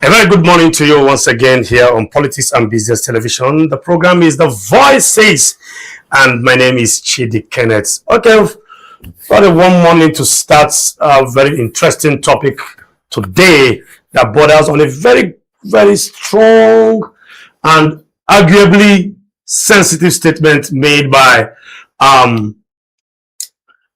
A very good morning to you once again here on Politics and Business Television. The program is The Voices, and my name is Chidi Kenneth. Okay, got a one morning to start a very interesting topic today that borders on a very, very strong and arguably sensitive statement made by a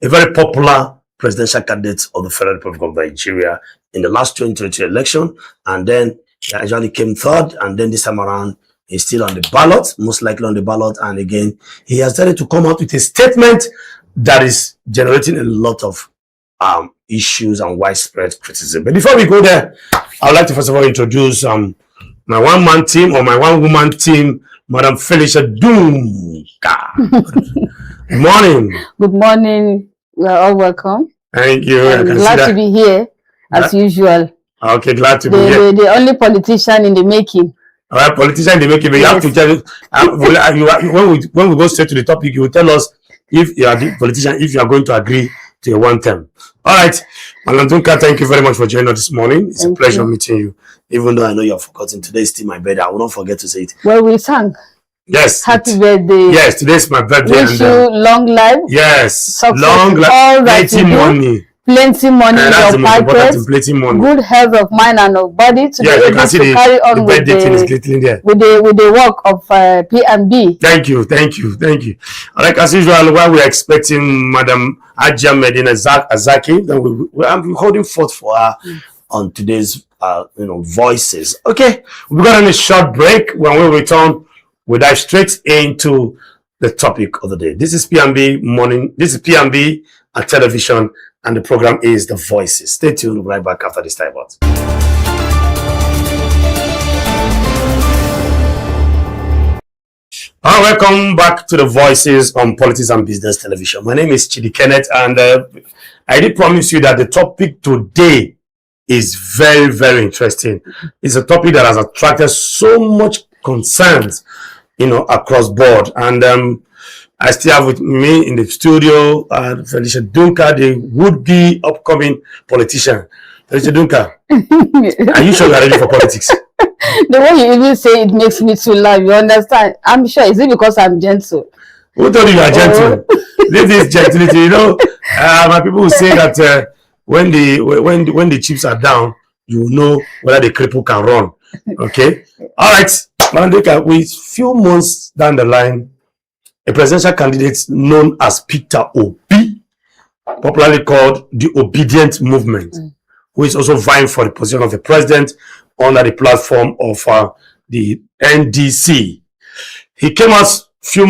very popular presidential candidate of the Federal Republic of Nigeria in the last 2020 election, and then he actually came third, and then this time around he's still on the ballot, most likely on the ballot, and again he has started to come out with a statement that is generating a lot of issues and widespread criticism. But before we go there, I would like to first of all introduce my one-man team or my one-woman team, Madam Felicia Dunka. Good morning. Good morning. We are all welcome. Thank you. I'm glad to be here, as usual. Okay, glad to be here. The only politician in the making. All right, politician in the making. But you have to tell when we go straight to the topic, you will tell us if you are the politician, if you are going to agree to a one term. All right, Madam Dunka, thank you very much for joining us this morning. It's a pleasure meeting you. Even though I know you have forgotten, today is still my birthday. I will not forget to say it. Well, we sang. Yes. Happy birthday. Yes, today is my birthday. Wish you long life. Yes. Success, long life. Plenty money. Plenty money in your pocket. Good health of mind and of body to be able to carry on with the work of P&B. Thank you. Like as usual, while we are expecting Madam Ajia Medina Azaki, then I'm holding forth for her on today's voices. Okay, we're going on a short break. When we return, we dive straight into the topic of the day. This is P&B Morning. This is P&B at television, and the program is The Voices. Stay tuned. We'll be right back after this time out. Welcome back to The Voices on Politics and Business Television. My name is Chidi Kenneth, and I did promise you that the topic today is very, very interesting. It's a topic that has attracted so much concerns, across board. And I still have with me in the studio Felicia Dunka, the would-be upcoming politician. Felicia Dunka, are you sure you are ready for politics? The way you even say it makes me to laugh. You understand? I'm sure. Is it because I'm gentle? Who told you are gentle? This is gentility. My people will say that when the chips are down, you know whether the cripple can run. Okay. All right. Mandeka, with few months down the line, a presidential candidate known as Peter Obi, popularly called the Obedient Movement, who is also vying for the position of the president under the platform of the NDC. He came out a few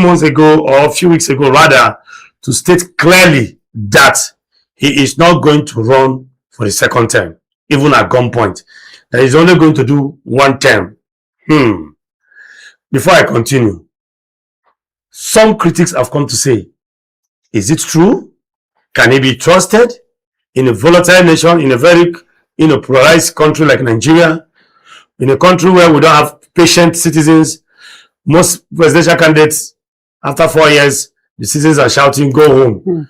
weeks ago rather, to state clearly that he is not going to run for the second term, even at gunpoint. That he's only going to do one term. Before I continue, some critics have come to say, is it true? Can he be trusted in a volatile nation, in a very polarized country like Nigeria, in a country where we don't have patient citizens? Most presidential candidates, after 4 years, the citizens are shouting, go home.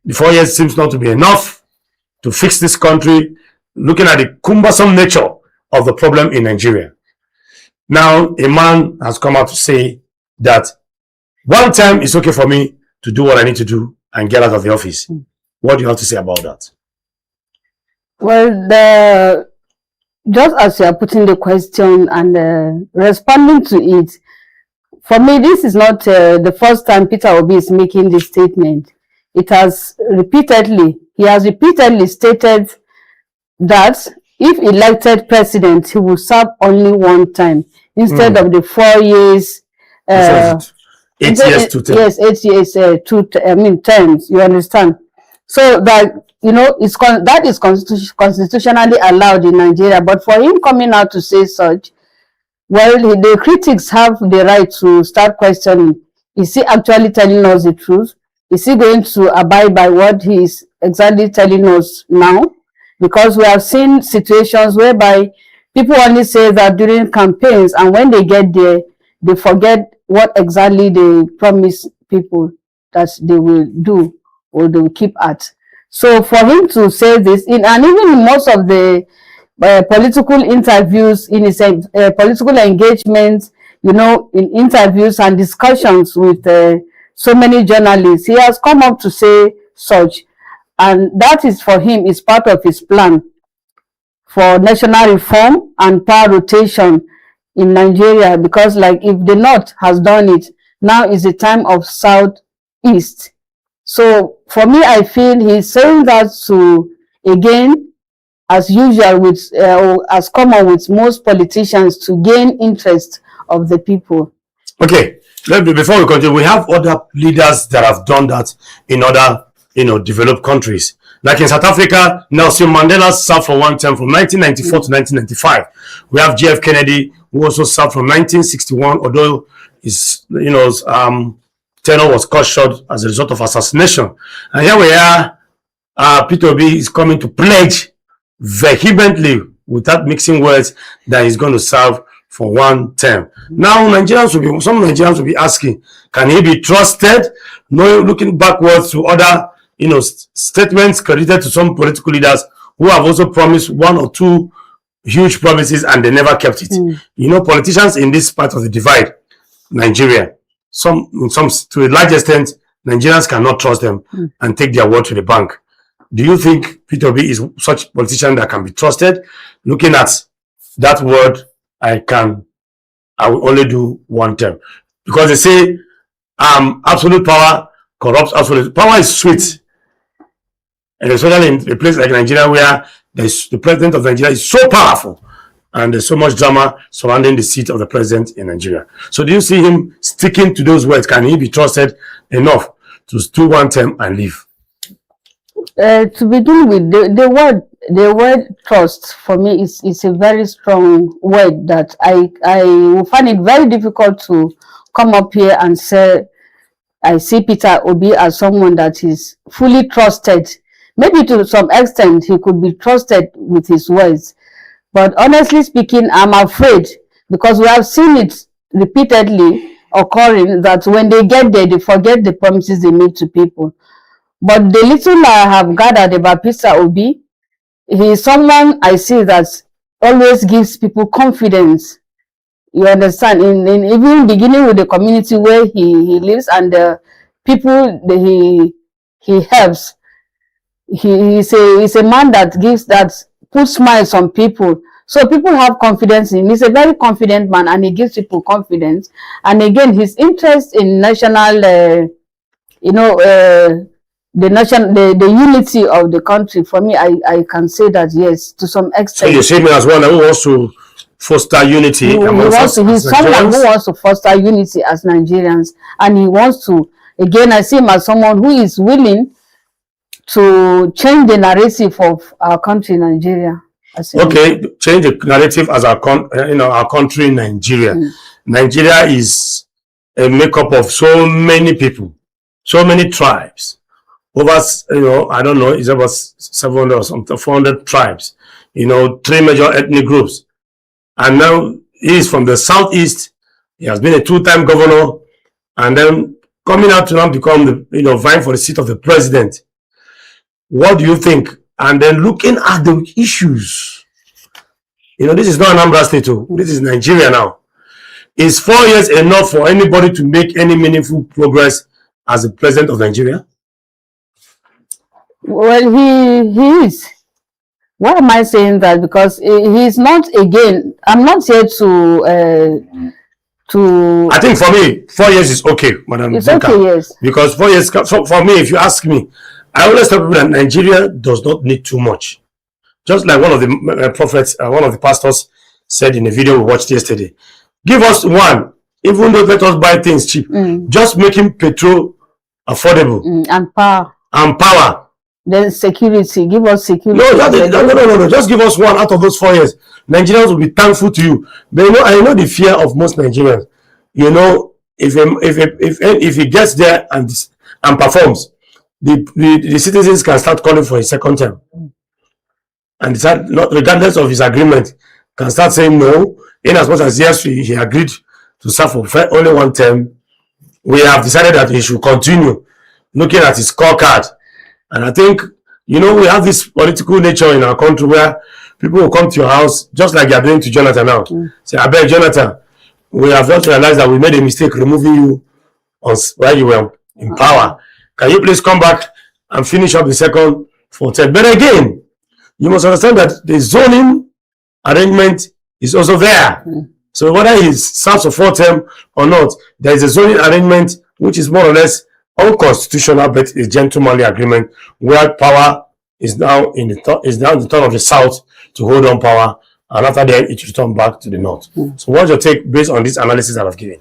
The 4 years seems not to be enough to fix this country, looking at the cumbersome nature of the problem in Nigeria. Now, a man has come out to say that one time it's okay for me to do what I need to do and get out of the office. What do you have to say about that? Well, just as you are putting the question and responding to it, for me, this is not the first time Peter Obi is making this statement. He has repeatedly stated that if elected president, he will serve only one time instead of the 4 years. 8 years, 2 terms. Yes, 8 years, terms. You understand? So that that is constitutionally allowed in Nigeria. But for him coming out to say such, well, the critics have the right to start questioning: is he actually telling us the truth? Is he going to abide by what he is exactly telling us now? Because we have seen situations whereby people only say that during campaigns, and when they get there, they forget what exactly they promise people that they will do or they will keep at. So for him to say this, and even in most of the political interviews, in his political engagements, you know, in interviews and discussions with so many journalists. He has come up to say such, and that is for him is part of his plan for national reform and power rotation in Nigeria, because like if the North has done it, now is the time of Southeast. So for me, I feel he's saying that to, again, as usual, with as common with most politicians, to gain interest of the people. Okay, before we continue, we have other leaders that have done that in other, developed countries. Like in South Africa, Nelson Mandela served for one term from 1994 to 1995. We have JF Kennedy, who also served from 1961, although his, tenure was cut short as a result of assassination. And here we are, Peter Obi is coming to pledge vehemently, without mixing words, that he's going to serve for one term. Now, some Nigerians will be asking, can he be trusted? No, looking backwards to other, statements credited to some political leaders who have also promised one or two huge promises and they never kept it. Politicians in this part of the divide, Nigeria, some to a large extent, Nigerians cannot trust them and take their word to the bank. Do you think Peter Obi is such a politician that can be trusted? Looking at that word, I will only do one term. Because they say absolute power corrupts absolute. Power is sweet. And especially in a place like Nigeria, where the president of Nigeria is so powerful and there's so much drama surrounding the seat of the president in Nigeria. So do you see him sticking to those words? Can he be trusted enough to do one term and leave? To begin with, the word trust for me is a very strong word that I will find it very difficult to come up here and say I see Peter Obi as someone that is fully trusted. Maybe to some extent he could be trusted with his words, but honestly speaking, I'm afraid, because we have seen it repeatedly occurring, that when they get there, they forget the promises they made to people. But the little I have gathered about Peter Obi, he is someone I see that always gives people confidence. You understand? In even beginning with the community where he lives and the people that he helps. He's a man that puts smiles on people. So people have confidence in him. He's a very confident man and he gives people confidence. And again, his interest in national, the unity of the country, for me, I can say that yes, to some extent. So you see me as one who wants to foster unity. He's someone who wants to foster unity as Nigerians, and he wants to, again, I see him as someone who is willing to change the narrative of our country, Nigeria. Okay, change the narrative as our country, Nigeria. Nigeria is a makeup of so many people, so many tribes. Over, I don't know, it's about 700 or something, 400 tribes. 3 major ethnic groups. And now he is from the southeast. He has been a 2-time governor, and then coming out to now become vying for the seat of the president. What do you think? And then looking at the issues, this is not Anambra State, this is Nigeria now. Is 4 years enough for anybody to make any meaningful progress as the president of Nigeria? Well, he is. Why am I saying that? Because he's not, again, I'm not here to I think for me, 4 years is okay, Madam. It's okay, yes. Because 4 years, for me, if you ask me, I always tell people that Nigeria does not need too much. Just like one of the prophets, one of the pastors said in a video we watched yesterday. Give us one, even though let us buy things cheap. Just making petrol affordable. And power. And power. Then security. Give us security. No. Just give us one out of those 4 years. Nigerians will be thankful to you. But I know the fear of most Nigerians. If he gets there and performs, the citizens can start calling for a second term. And decide, regardless of his agreement, can start saying no. In as much as yes, he agreed to serve for only one term, we have decided that he should continue looking at his scorecard. And I think, we have this political nature in our country where people will come to your house, just like you are doing to Jonathan now. Say, I beg Jonathan, we have just realized that we made a mistake removing you while you were in power. Can you please come back and finish up the second full term? But again, you must understand that the zoning arrangement is also there. So whether he serves a full term or not, there is a zoning arrangement which is more or less unconstitutional, but a gentlemanly agreement where power is now in the turn of the South to hold on power, and after that it return back to the North. So what's your take based on this analysis that I've given?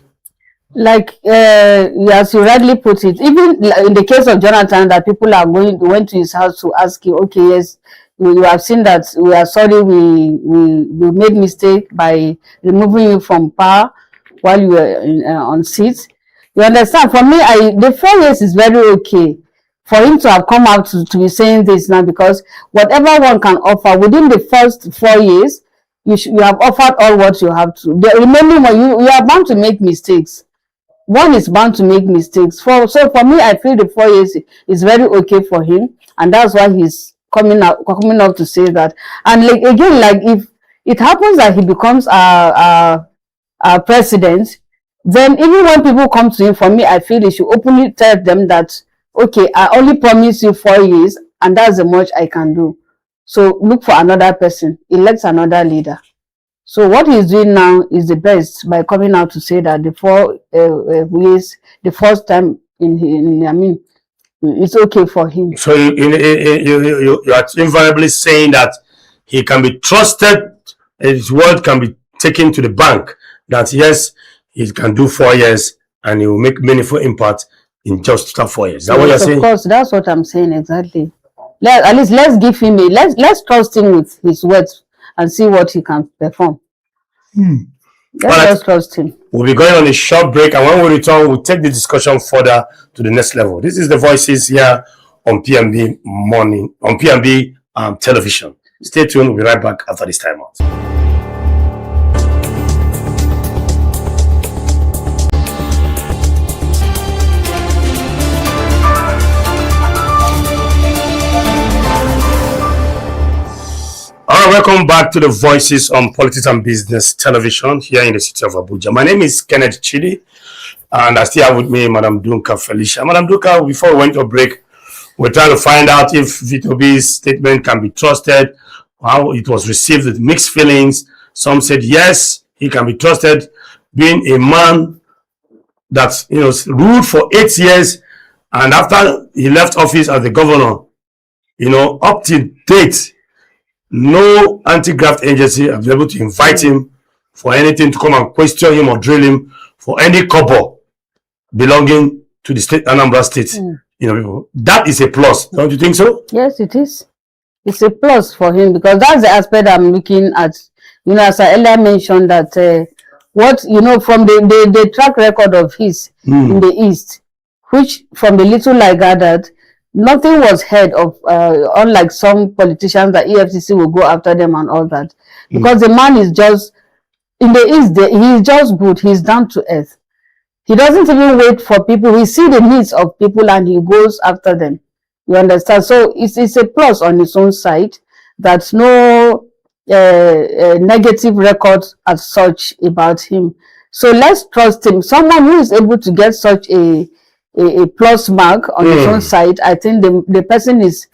Like as you rightly put it, even in the case of Jonathan, that people are went to his house to ask you, okay, yes, you have seen that we are sorry, we made mistake by removing you from power while you were on seats. You understand? For me, the 4 years is very okay for him to have come out to be saying this now, because whatever one can offer within the first 4 years, you have offered all what you have to. Remember, you are bound to make mistakes. One is bound to make mistakes. So for me, I feel the 4 years is very okay for him, and that's why he's coming up to say that. And like again, like if it happens that he becomes our president, then even when people come to him, for me, I feel he should openly tell them that, okay, I only promise you 4 years, and that's the much I can do. So look for another person, elect another leader. So what he's doing now is the best by coming out to say that the 4 years, the first time it's okay for him. So you are invariably saying that he can be trusted, his word can be taken to the bank, that yes, he can do 4 years and he will make meaningful impact in just 4 years. Is that what you're saying? Of course, that's what I'm saying exactly. At least let's give him let's trust him with his words and see what he can perform. Let's trust him. We'll be going on a short break, and when we return, we'll take the discussion further to the next level. This is the Voices here on PMB Morning, on PMB Television. Stay tuned. We'll be right back after this time out. All right, welcome back to the Voices on Politics and Business Television here in the city of Abuja. My name is Kenneth Chidi, and I still have with me Madam Dunka Felicia. Madam Dunka, before we went to a break, we're trying to find out if Vito B's statement can be trusted, how it was received with mixed feelings. Some said yes, he can be trusted, being a man that ruled for 8 years, and after he left office as the governor, up to date, no anti-graft agency have been able to invite him for anything to come and question him or drill him for any kobo belonging to the state, Anambra State. That is a plus, don't you think so? Yes, it is. It's a plus for him, because that's the aspect I'm looking at. As I earlier mentioned, that from the track record of his in the East, which from the little I gathered, nothing was heard of, unlike some politicians that EFCC will go after them and all that. Because the man is just, in the East, he's just good. He's down to earth. He doesn't even wait for people. He sees the needs of people and he goes after them. You understand? So it's a plus on his own side. That's no negative record as such about him. So let's trust him. Someone who is able to get such a plus mark on his own side, I think the person is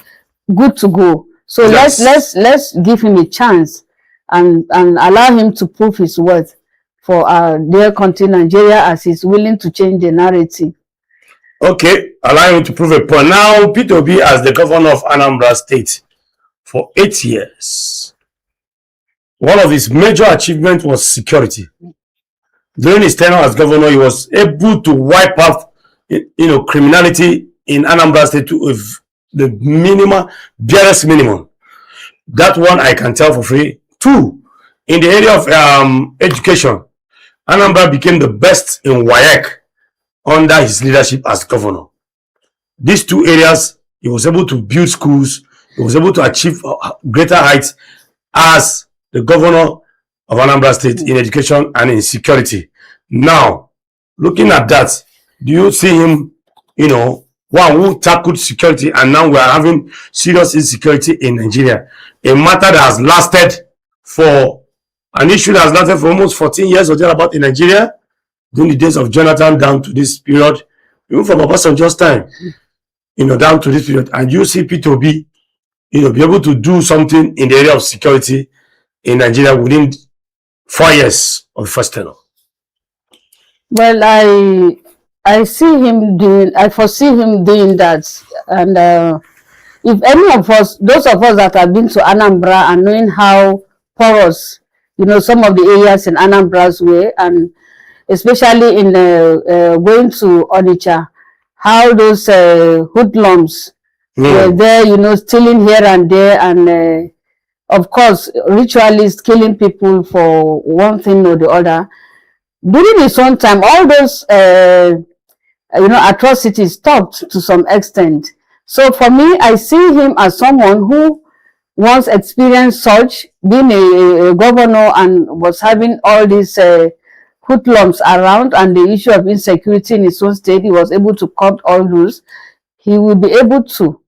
good to go. So yes. let's give him a chance and allow him to prove his worth for our dear country Nigeria, as he's willing to change the narrative. Okay, allow him to prove a point. Now, Peter Obi as the governor of Anambra State for 8 years, one of his major achievements was security. During his tenure as governor, he was able to wipe out criminality in Anambra State to the barest minimum. That one I can tell for free. 2, in the area of education, Anambra became the best in WAEC under his leadership as governor. These 2 areas, he was able to build schools, he was able to achieve greater heights as the governor of Anambra State in education and in security. Now, looking at that, do you see him, one who tackled security, and now we are having serious insecurity in Nigeria. A matter that has lasted for an issue that has lasted for almost 14 years or thereabout in Nigeria, during the days of Jonathan down to this period, even from Obasanjo's time, down to this period, and you see P2B, be able to do something in the area of security in Nigeria within 4 years of first tenure. Well, I foresee him doing that, and if any of us, those of us that have been to Anambra and knowing how porous, some of the areas in Anambra's way, and especially in going to Onitsha, how those hoodlums were there, stealing here and there, and of course, ritualists killing people for one thing or the other. During his own time, all those atrocities stopped to some extent. So for me, I see him as someone who once experienced such, being a governor and was having all these hoodlums around, and the issue of insecurity in his own state, he was able to cut all those. He will be able to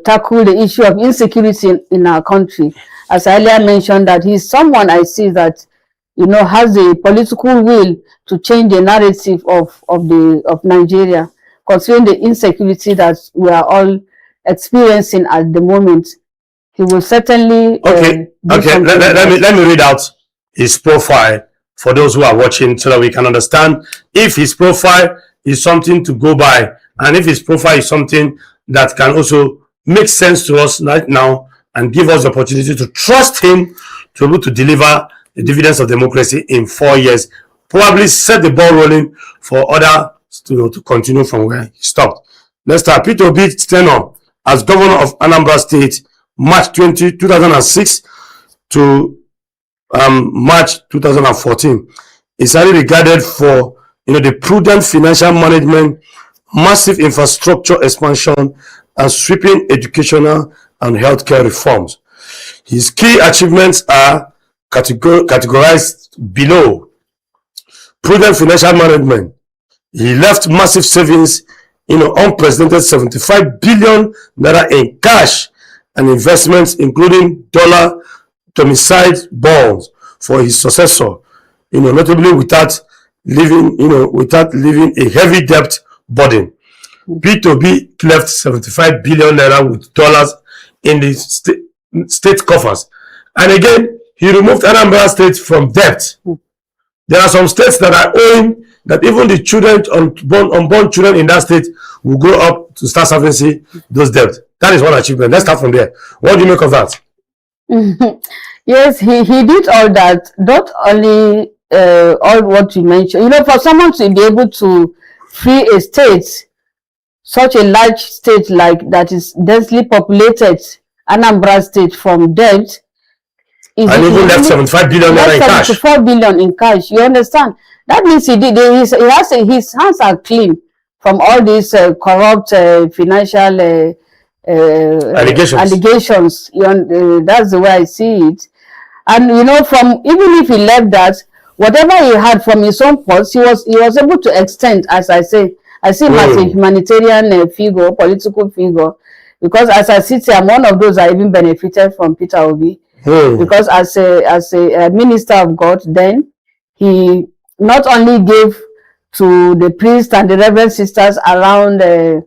tackle the issue of insecurity in our country. As I earlier mentioned, that he's someone I see that has the political will to change the narrative of Nigeria, considering the insecurity that we are all experiencing at the moment. He will certainly okay. Let me read out his profile for those who are watching, so that we can understand if his profile is something to go by, and if his profile is something that can also make sense to us right now and give us the opportunity to trust him to be able to deliver the dividends of democracy in 4 years, probably set the ball rolling for others to continue from where he stopped. Let's start. P2B's tenure as governor of Anambra State, March 2006 to March 2014, is highly regarded for the prudent financial management, massive infrastructure expansion, and sweeping educational and healthcare reforms. His key achievements are categorized below. Prudent financial management. He left massive savings, unprecedented 75 billion naira in cash and investments, including dollar domiciled bonds for his successor, notably without leaving a heavy debt burden. P2B left 75 billion naira with dollars in the state coffers. And again, he removed Anambra State from debt. There are some states that are owing, that even the children, unborn children in that state, will grow up to start servicing those debts. That is one achievement. Let's start from there. What do you make of that? Yes, he did all that. Not only all what you mentioned. For someone to be able to free a state, such a large state like that is densely populated, Anambra State, from debt, and even left 75 billion naira in cash. 74 billion in cash. You understand? That means his hands are clean from all these corrupt financial allegations. That's the way I see it. And from even if he left that, whatever he had from his own purse, he was able to extend. As I say, I see him as a humanitarian figure, political figure, because as I sit here, I'm one of those that even benefited from Peter Obi. Because as a minister of God, then he not only gave to the priests and the reverend sisters around the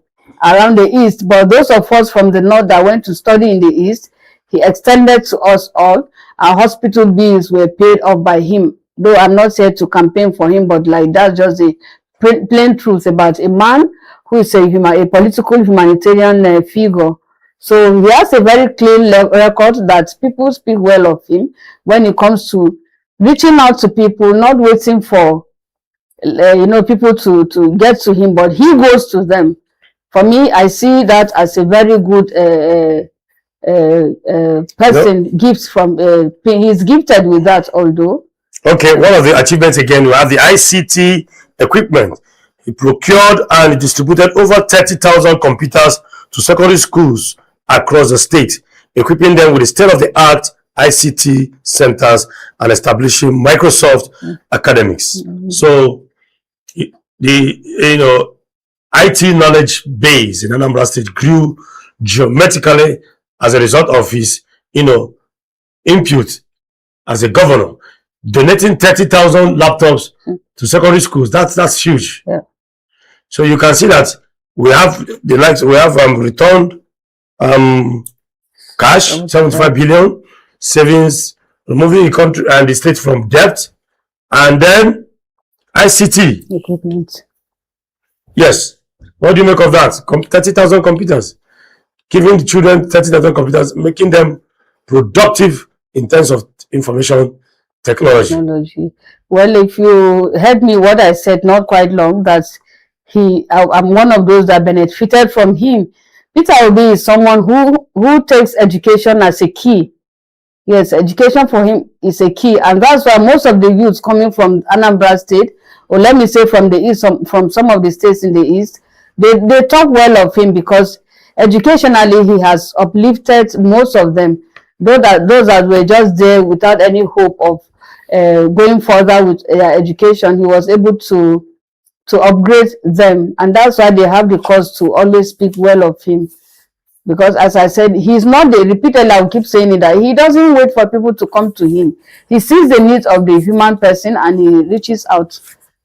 east, but those of us from the north that went to study in the east, he extended to us all. Our hospital bills were paid off by him. Though I'm not here to campaign for him, but like that's just the plain truth about a man who is a political humanitarian figure. So he has a very clean record that people speak well of him when it comes to reaching out to people, not waiting for people to get to him, but he goes to them. For me, I see that as a very good person. Gifts from he's gifted with that. Although okay, one of the achievements again, we have the ICT equipment. He procured and distributed over 30,000 computers to secondary schools across the state, equipping them with the state-of-the-art ICT centers and establishing Microsoft academics. So the IT knowledge base in Anambra State grew geometrically as a result of his input as a governor, donating 30,000 laptops to secondary schools. That's huge. Yeah. So you can see that we have returned cash, 75 billion, savings, removing the country and the state from debt, and then ICT equipment. Yes. What do you make of that? 30,000 computers. Giving the children 30,000 computers, making them productive in terms of information technology. Well, if you heard me what I said not quite long, that I'm one of those that benefited from him. Peter Obi is someone who takes education as a key. Yes, education for him is a key, and that's why most of the youths coming from Anambra State, or let me say from the east, from some of the states in the east, they talk well of him because educationally he has uplifted most of them. Those that were just there without any hope of going further with education, he was able to upgrade them, and that's why they have the cause to always speak well of him. Because as I said, he's not repeatedly, I will keep saying it, that he doesn't wait for people to come to him. He sees the needs of the human person and he reaches out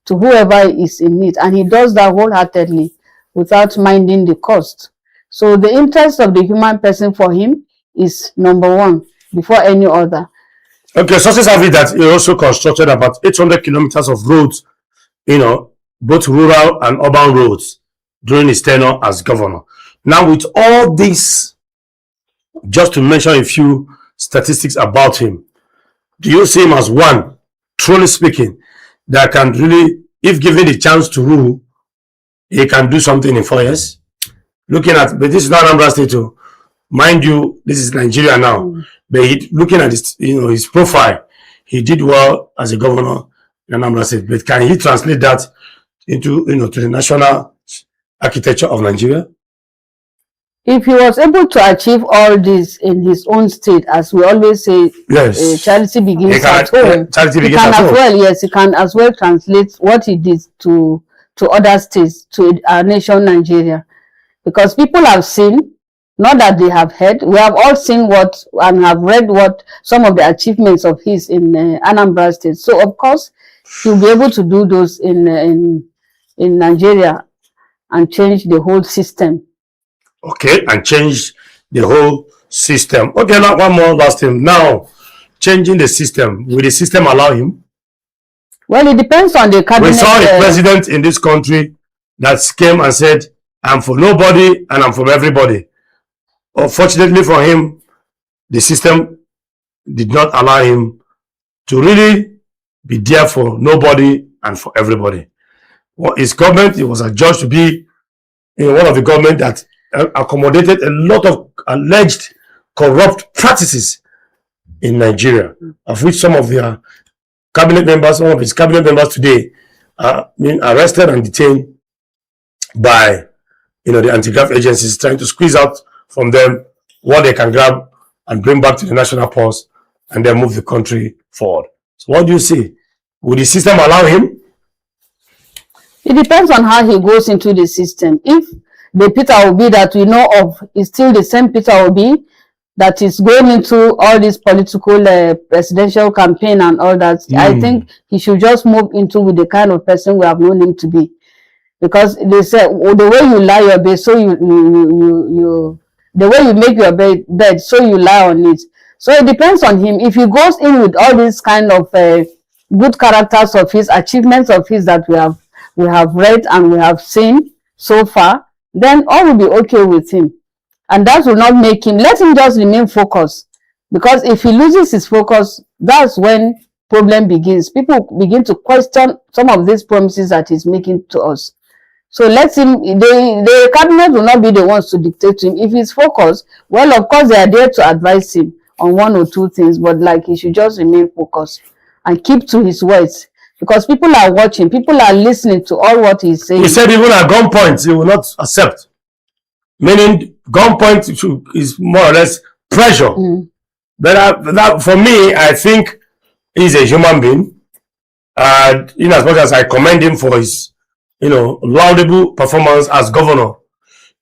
to whoever is in need, and he does that wholeheartedly without minding the cost. So the interest of the human person for him is number one before any other. Okay, sources have it that he also constructed about 800 kilometers of roads, both rural and urban roads during his tenure as governor. Now, with all this, just to mention a few statistics about him, do you see him as one, truly speaking, that can really, if given the chance to rule, he can do something in 4 years? But this is not Anambra State, too. Mind you, this is Nigeria now. But looking at his profile, he did well as a governor in Anambra State. But can he translate that into, to the national architecture of Nigeria? If he was able to achieve all this in his own state, as we always say, yes, charity begins at home. He can as well translate what he did to other states, to our nation, Nigeria. Because people have seen, not that they have heard, we have all seen and have read some of the achievements of his in Anambra State. So, of course, he'll be able to do those in Nigeria and change the whole system. Okay, and change the whole system. Okay, now one more last thing. Now, changing the system, will the system allow him? Well, it depends on the cabinet. We saw a president in this country that came and said, I'm for nobody and I'm for everybody. Unfortunately for him, the system did not allow him to really be there for nobody and for everybody. His government, he was adjudged to be one of the government that accommodated a lot of alleged corrupt practices in Nigeria, of which some of their cabinet members, some of his cabinet members today are being arrested and detained by the anti-graft agencies, trying to squeeze out from them what they can grab and bring back to the national purse and then move the country forward. So what do you see? Will the system allow him? It depends on how he goes into the system. If the Peter Obi that we know of is still the same Peter Obi that is going into all this political presidential campaign and all that, I think he should just move into with the kind of person we have known him to be. Because they say, the way you lie your bed, so the way you make your bed, so you lie on it. So it depends on him. If he goes in with all these kind of good characters of his, achievements of his that we have read and we have seen so far, then all will be okay with him. And that will not make him, let him just remain focused. Because if he loses his focus, that's when problem begins. People begin to question some of these promises that he's making to us. So let him, the cabinet will not be the ones to dictate to him. If he's focused, well, of course, they are there to advise him on one or two things, but he should just remain focused and keep to his words. Because people are watching, people are listening to all what he's saying. He said even at gunpoint, he will not accept. Meaning, gunpoint is more or less pressure. But for me, I think he's a human being. In as much as I commend him for his laudable performance as governor,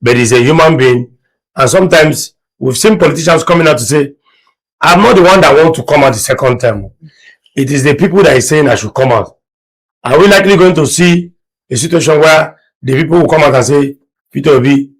but he's a human being. And sometimes we've seen politicians coming out to say, I'm not the one that want to come out the second term. It is the people that is saying I should come out. Are we likely going to see a situation where the people will come out and say, Peter Obi,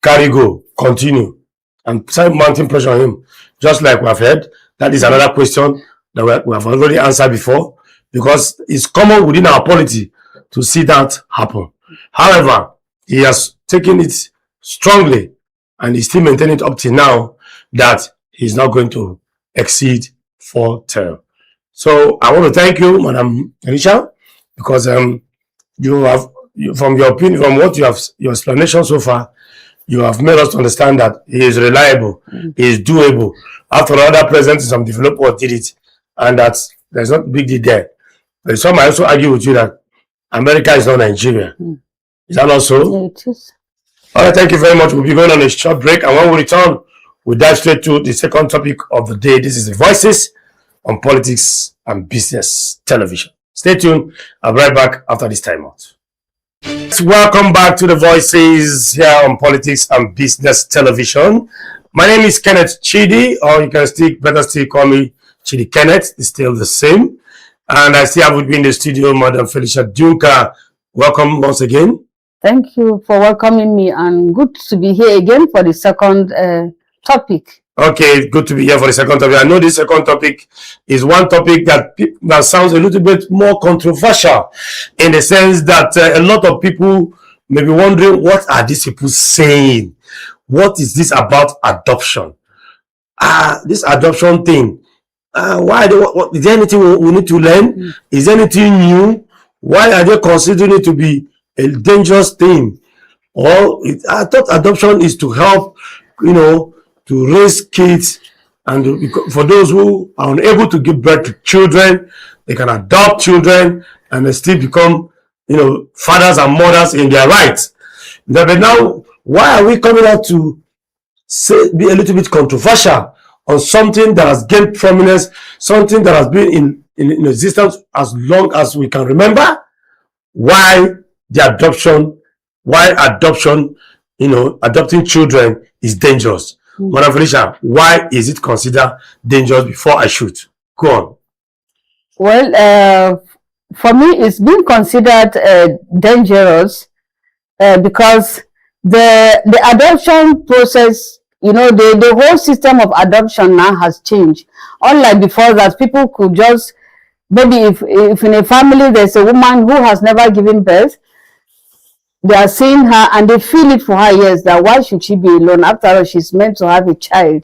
carry go, continue, and start mounting pressure on him? Just like we have heard, that is another question that we have already answered before, because it's common within our polity to see that happen. However, he has taken it strongly and he's still maintaining it up till now that he's not going to exceed 4 terms. So I want to thank you, Madam Alicia, because from your opinion, from what your explanation so far, you have made us understand that he is reliable, he is doable. After other presidents, some developers did it, and that there's not a big deal there. But some might also argue with you that America is not Nigeria. Is that not so? Yeah, it is. All right, thank you very much. We'll be going on a short break, and when we return, we'll dive straight to the second topic of the day. This is the Voices on Politics and Business Television. Stay tuned. I'll be right back after this time out. Welcome back to the Voices here on Politics and Business Television. My name is Kenneth Chidi, or you can better still call me Chidi Kenneth. It's still the same. And I still have with me in the studio, Madam Felicia Dunka. Welcome once again. Thank you for welcoming me, and good to be here again for the second topic. Okay, good to be here for the second topic. I know this second topic is one topic that sounds a little bit more controversial, in the sense that a lot of people may be wondering, what are these people saying? What is this about adoption? This adoption thing. Is there anything we need to learn? Is there anything new? Why are they considering it to be a dangerous thing? I thought adoption is to help, to raise kids, and for those who are unable to give birth to children, they can adopt children and they still become, fathers and mothers in their rights. But now, why are we coming out to be a little bit controversial on something that has gained prominence, something that has been in existence as long as we can remember? Why adoption, adopting children is dangerous? Madam Felicia, why is it considered dangerous before I shoot? Go on. Well, for me, it's been considered dangerous because the adoption process, the whole system of adoption now has changed. Unlike before, that people could just, maybe if in a family there's a woman who has never given birth, they are seeing her and they feel it for her, yes, that why should she be alone? After all, she's meant to have a child.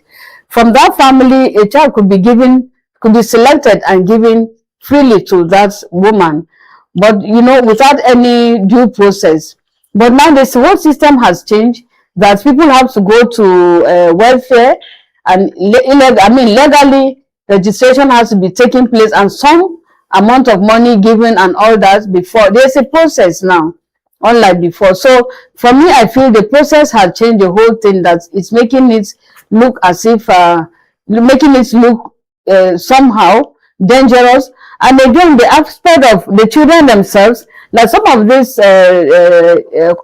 From that family, a child could be selected and given freely to that woman, but without any due process. But now this whole system has changed, that people have to go to welfare, and legally registration has to be taking place, and some amount of money given and all that before. There's a process now, unlike before. So for me, I feel the process has changed the whole thing, that it's making it look as if somehow dangerous. And again, the aspect of the children themselves, like some of these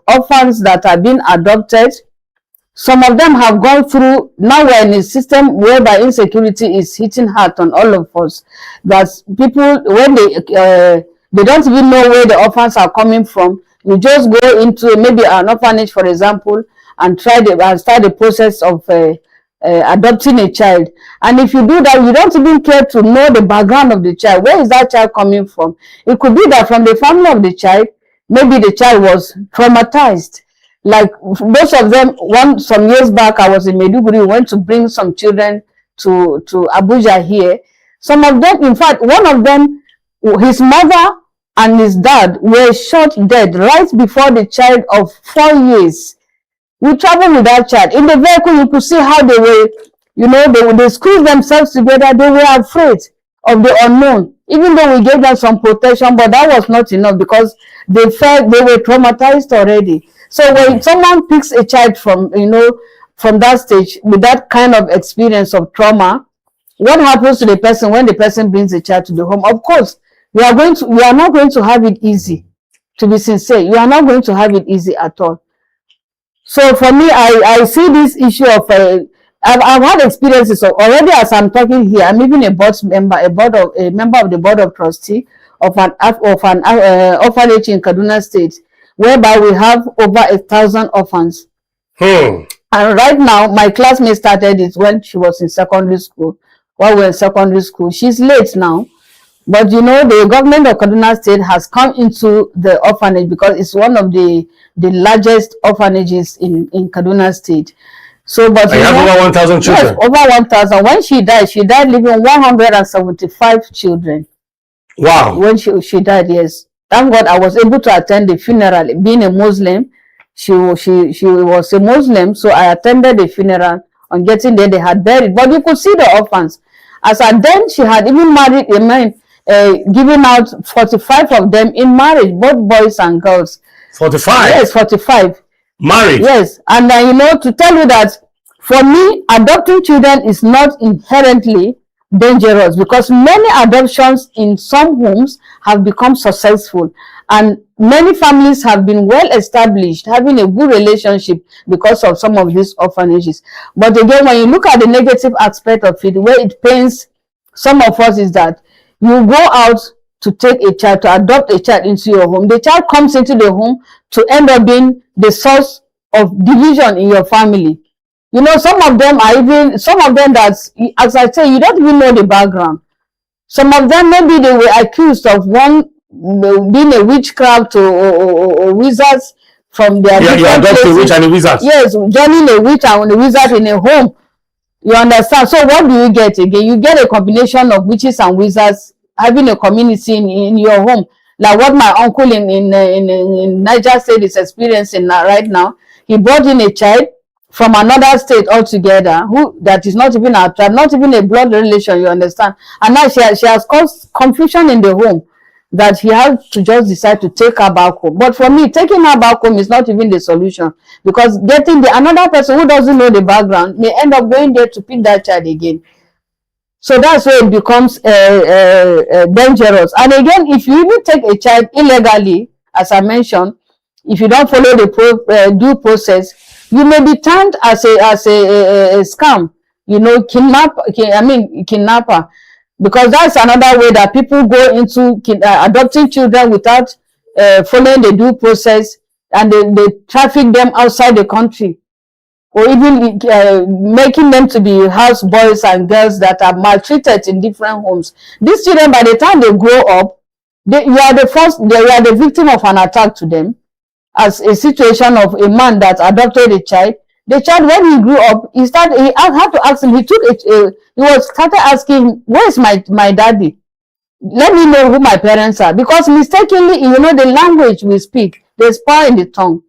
orphans that are being adopted, some of them have gone through, now we're in a system whereby insecurity is hitting hard on all of us, that people, when they don't even know where the orphans are coming from, you just go into maybe an orphanage, for example, and start the process of adopting a child. And if you do that, you don't even care to know the background of the child. Where is that child coming from? It could be that from the family of the child, maybe the child was traumatized. Like most of them, some years back, I was in Maiduguri, we went to bring some children to Abuja here. Some of them, in fact, one of them, his mother and his dad were shot dead right before the child of 4 years. We traveled with that child. In the vehicle, you could see how they were, they squeezed themselves together. They were afraid of the unknown. Even though we gave them some protection, but that was not enough, because they felt they were traumatized already. So when someone picks a child from that stage with that kind of experience of trauma, what happens to the person when the person brings the child to the home? Of course, we are not going to have it easy. To be sincere, you are not going to have it easy at all. So for me, I see this issue of I've had experiences of, already as I'm talking here. I'm even a board member, a member of the board of trustee of an orphanage in Kaduna State, whereby we have over 1,000 orphans. And right now, my classmate started it when she was in secondary school. While we're in secondary school, she's late now. But you know, the government of Kaduna State has come into the orphanage because it's one of the largest orphanages in Kaduna State. So, but I have over 1,000 children. Yes, over 1,000. When she died leaving 175 children. Wow. When she died, yes. Thank God I was able to attend the funeral. Being a Muslim, she was a Muslim, so I attended the funeral. On getting there, they had buried. But you could see the orphans. As at then, she had even married a man, giving out 45 of them in marriage, both boys and girls. 45? Yes, 45. Married? Yes. And you know, to tell you that, for me, adopting children is not inherently dangerous, because many adoptions in some homes have become successful, and many families have been well established, having a good relationship because of some of these orphanages. But again, when you look at the negative aspect of it, where it pains some of us, is that you go out to take a child, to adopt a child into your home. The child comes into the home to end up being the source of division in your family. You know, some of them that, as I say, you don't even know the background. Some of them, maybe they were accused of one being a witchcraft or wizards from their different places. A witch and a wizard. Yes, joining a witch and a wizard in a home. You understand? So what do you get again? You get a combination of witches and wizards having a community in your home, like what my uncle in Niger State is experiencing right now. He brought in a child from another state altogether, who that is not even our child, not even a blood relation, you understand? And now she has caused confusion in the home, that he has to just decide to take her back home. But for me, taking her back home is not even the solution, because getting another person who doesn't know the background may end up going there to pick that child again. So that's where it becomes dangerous. And again, if you even take a child illegally, as I mentioned, if you don't follow the due process, you may be termed as a scam, you know, kidnapper, because that's another way that people go into adopting children without following the due process, and they traffic them outside the country, or even making them to be house boys and girls that are maltreated in different homes. These children, by the time they grow up, you are the victim of an attack to them, as a situation of a man that adopted a child. The child, when he grew up, he had to ask him, he started asking him, where's my daddy? Let me know who my parents are. Because mistakenly, you know, the language we speak, there's power in the tongue.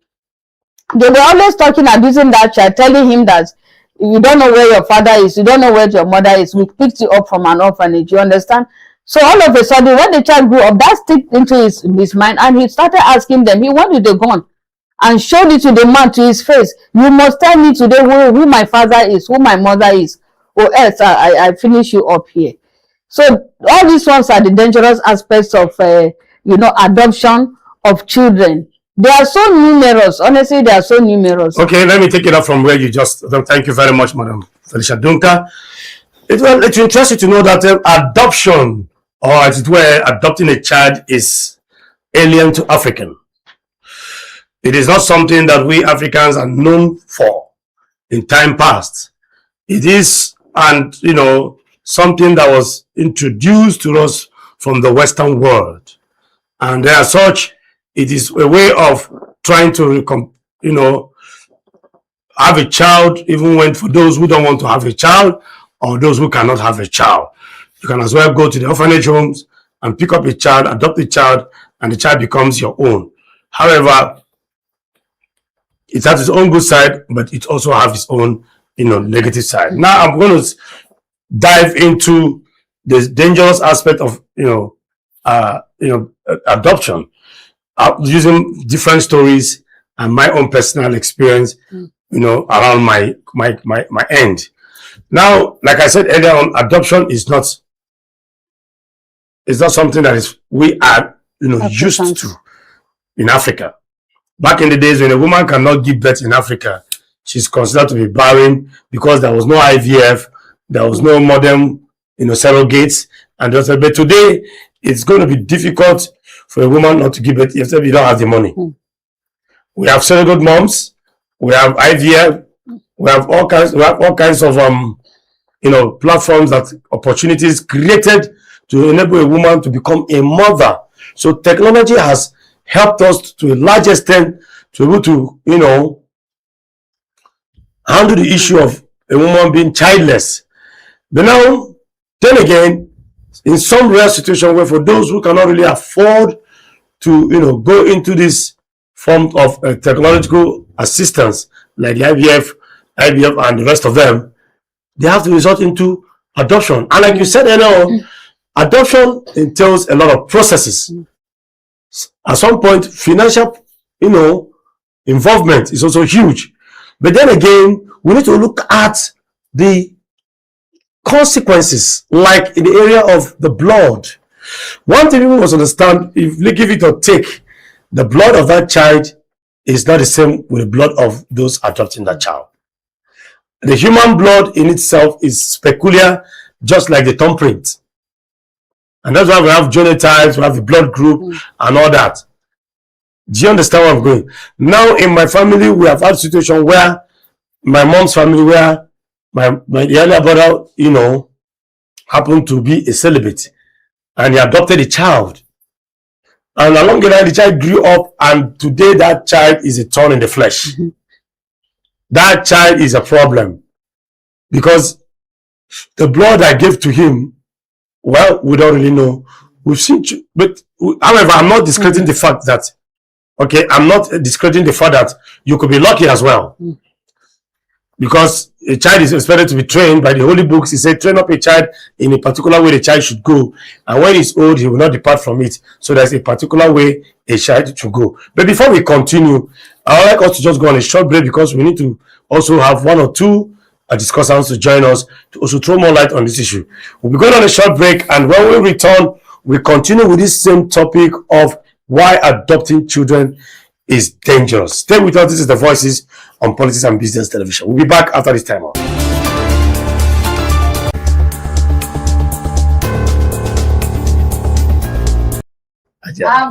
They were always talking, abusing that child, telling him that you don't know where your father is, you don't know where your mother is, we picked you up from an orphanage, you understand? So all of a sudden, when the child grew up, that stick into his mind, and he started asking them, he wanted the gun and showed it to the man, to his face. You must tell me today who my father is, who my mother is, or else I finish you up here. So all these ones are the dangerous aspects of, you know, adoption of children. They are so numerous. Honestly, they are so numerous. Okay, let me take it up from where you just... Thank you very much, Madam Felicia Duncan. It's interesting to know that adoption, or as it were, adopting a child, is alien to African. It is not something that we Africans are known for in time past. It is, and you know, something that was introduced to us from the Western world, and as such, it is a way of trying to, you know, have a child, even when for those who don't want to have a child, or those who cannot have a child. You can as well go to the orphanage homes and pick up a child, adopt a child, and the child becomes your own. However, it has its own good side, but it also has its own, you know, negative side. Now I'm going to dive into the dangerous aspect of, adoption, using different stories and my own personal experience, you know, around my end. Now, like I said earlier on, adoption is not something that we are, you know, used to. in Africa. Back in the days when a woman cannot give birth in Africa, she's considered to be barren because there was no IVF, there was no modern, surrogates, and just. But today, it's going to be difficult for a woman not to give birth if you don't have the money. We have surrogate moms, we have IVF, we have all kinds of platforms, that opportunities created to enable a woman to become a mother. So technology has helped us to a large extent to be able to, handle the issue of a woman being childless. But now, then again, in some rare situation where for those who cannot really afford to, go into this form of technological assistance, like the IVF, and the rest of them, they have to resort into adoption. And like you said earlier, adoption entails a lot of processes. At some point, financial, involvement is also huge. But then again, we need to look at the consequences, like in the area of the blood. One thing people must understand, if they give it or take, the blood of that child is not the same with the blood of those adopting that child. The human blood in itself is peculiar, just like the thumbprint. And that's why we have genotypes, we have the blood group, and all that. Do you understand where I'm going? Now, in my family, we have had a situation where my mom's family, where my younger brother, happened to be a celibate, and he adopted a child. And along the line, the child grew up, and today that child is a thorn in the flesh. That child is a problem, because the blood I gave to him, well, we don't really know. We've seen, but however, I'm not discrediting the fact that, I'm not discrediting the fact that you could be lucky as well. Because a child is expected to be trained by the holy books. He said, train up a child in a particular way the child should go. And when he's old, he will not depart from it. So there's a particular way a child should go. But before we continue, I would like us to just go on a short break, because we need to also have one or two discussants to join us to also throw more light on this issue. We'll be going on a short break, and when we return, we continue with this same topic of why adopting children is dangerous. Stay with us. This is The Voices on Politics and Business Television. We'll be back after this time out.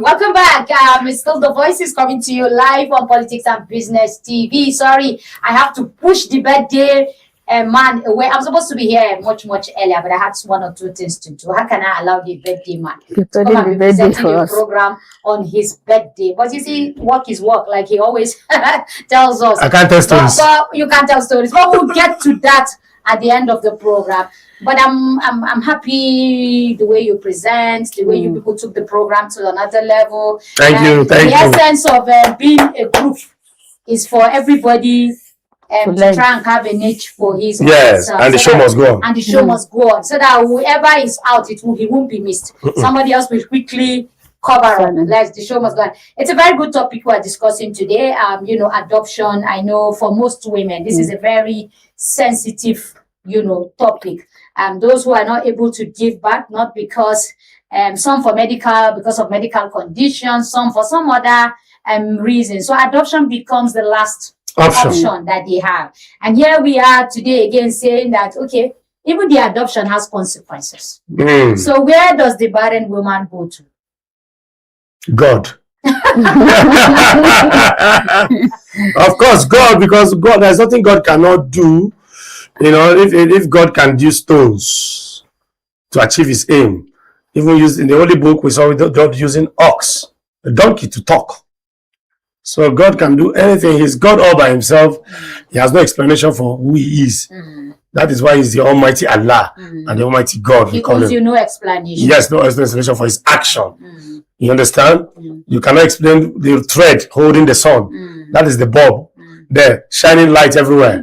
Welcome back. It's still The Voices coming to you live on Politics and Business TV. Sorry, I have to push the birthday man away. I'm supposed to be here much earlier, but I had one or two things to do. How can I allow the birthday man to come and be presenting the program on his birthday? But you see, work is work, like he always tells us. I can't tell stories. But you can't tell stories. But we'll get to that at the end of the program. But I'm happy the way you present, the way you people took the program to another level. Thank you. The essence of being a group is for everybody to try and have a niche for his. Yes, and the show must go on. And the show must go on, so that whoever is out, he won't be missed. Somebody else will quickly cover on. Like, the show must go on. It's a very good topic we are discussing today. Adoption. I know for most women, this is a very sensitive, topic. Those who are not able to give back, not because some because of medical conditions, some for some other reason. So adoption becomes the last option that they have. And here we are today again saying that, even the adoption has consequences. So where does the barren woman go to? God. Of course, God, because God, there's nothing God cannot do. If God can use stones to achieve his aim, even in the Holy Book, we saw God using ox, a donkey, to talk. So God can do anything. He's God all by himself. He has no explanation for who he is. That is why he's the Almighty Allah and the Almighty God. He owes you no explanation. Yes, no explanation for his action. You understand? You cannot explain the thread holding the sun. That is the bulb there, shining light everywhere.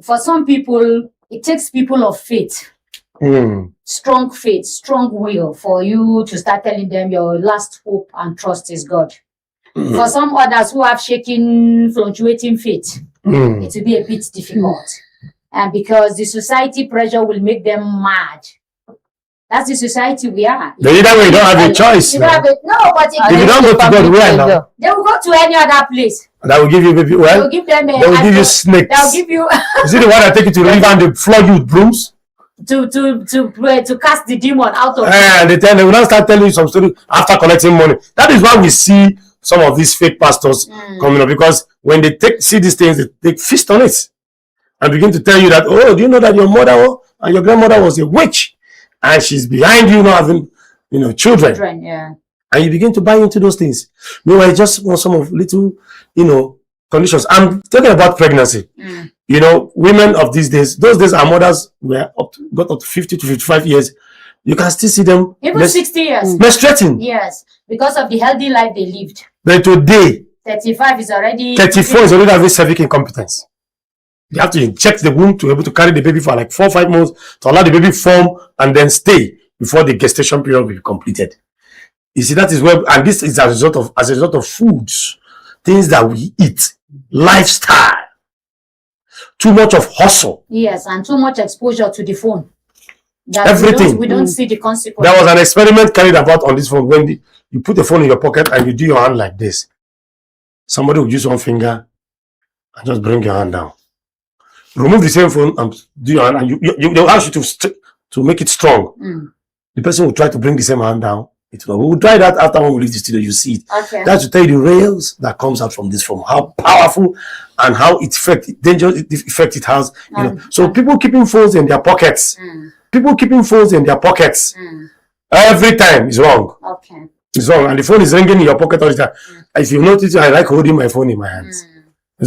For some people, it takes people of faith, strong faith, strong will, for you to start telling them your last hope and trust is God. For some others who have shaking, fluctuating faith, it will be a bit difficult. And because the society pressure will make them mad That's the society we are. But either way, you don't have a choice. You don't have no, but if you don't go to God, where now? They will go to any other place. That will give you baby. Well, they will give them. They will give you snakes. They will give you. Is it the one that take you to the river and they flog you with brooms? To cast the demon out of. They will now start telling you some story after collecting money. That is why we see some of these fake pastors coming up, because when they see these things, they feast on it and begin to tell you that, oh, do you know that your mother and your grandmother was a witch and she's behind you not having, children. Yeah. And you begin to buy into those things. Meanwhile, I just want some of little, conditions. I'm talking about pregnancy. Women of these days, those days our mothers got up to 50 to 55 years. You can still see them. Even 60 years. Menstruating. Yes. Because of the healthy life they lived. But today, 35 is already. 34 is already having cervical incompetence. You have to inject the womb to be able to carry the baby for like 4 or 5 months to allow the baby form and then stay before the gestation period will be completed. You see, that is where, and this is as a result of foods, things that we eat, lifestyle, too much of hustle. Yes, and too much exposure to the phone. Everything. We don't see the consequences. There was an experiment carried about on this phone when you put the phone in your pocket and you do your hand like this. Somebody will use one finger and just bring your hand down. Remove the same phone and do your hand, and they'll ask you to make it strong. The person will try to bring the same hand down. We will try that after when we leave the studio. You see it. Okay. That's to tell you the rails that comes out from this phone, how powerful and how dangerous effect it has. So people keeping phones in their pockets. People keeping phones in their pockets every time is wrong. Okay. It's wrong, and the phone is ringing in your pocket all the time. If you notice, I like holding my phone in my hands.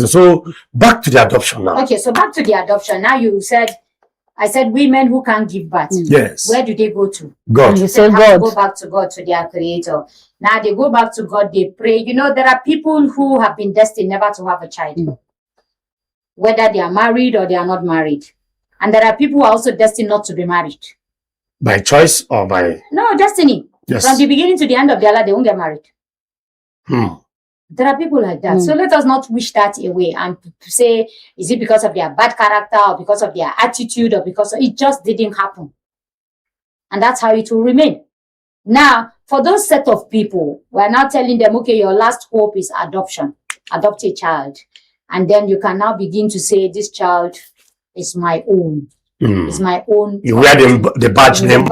So back to the adoption now. Okay, so back to the adoption. Now I said women who can't give birth. Yes. Where do they go to? God. You say God. Go back to God, to their creator. Now they go back to God, they pray. There are people who have been destined never to have a child. Whether they are married or they are not married. And there are people who are also destined not to be married. By choice or by? No, destiny. Yes. From the beginning to the end of their life, they won't get married. There are people like that. So let us not wish that away and say, is it because of their bad character or because of their attitude or because it just didn't happen. And that's how it will remain. Now, for those set of people, we're now telling them, okay, your last hope is adoption. Adopt a child. And then you can now begin to say, this child is my own. It's my own. You wear the badge name.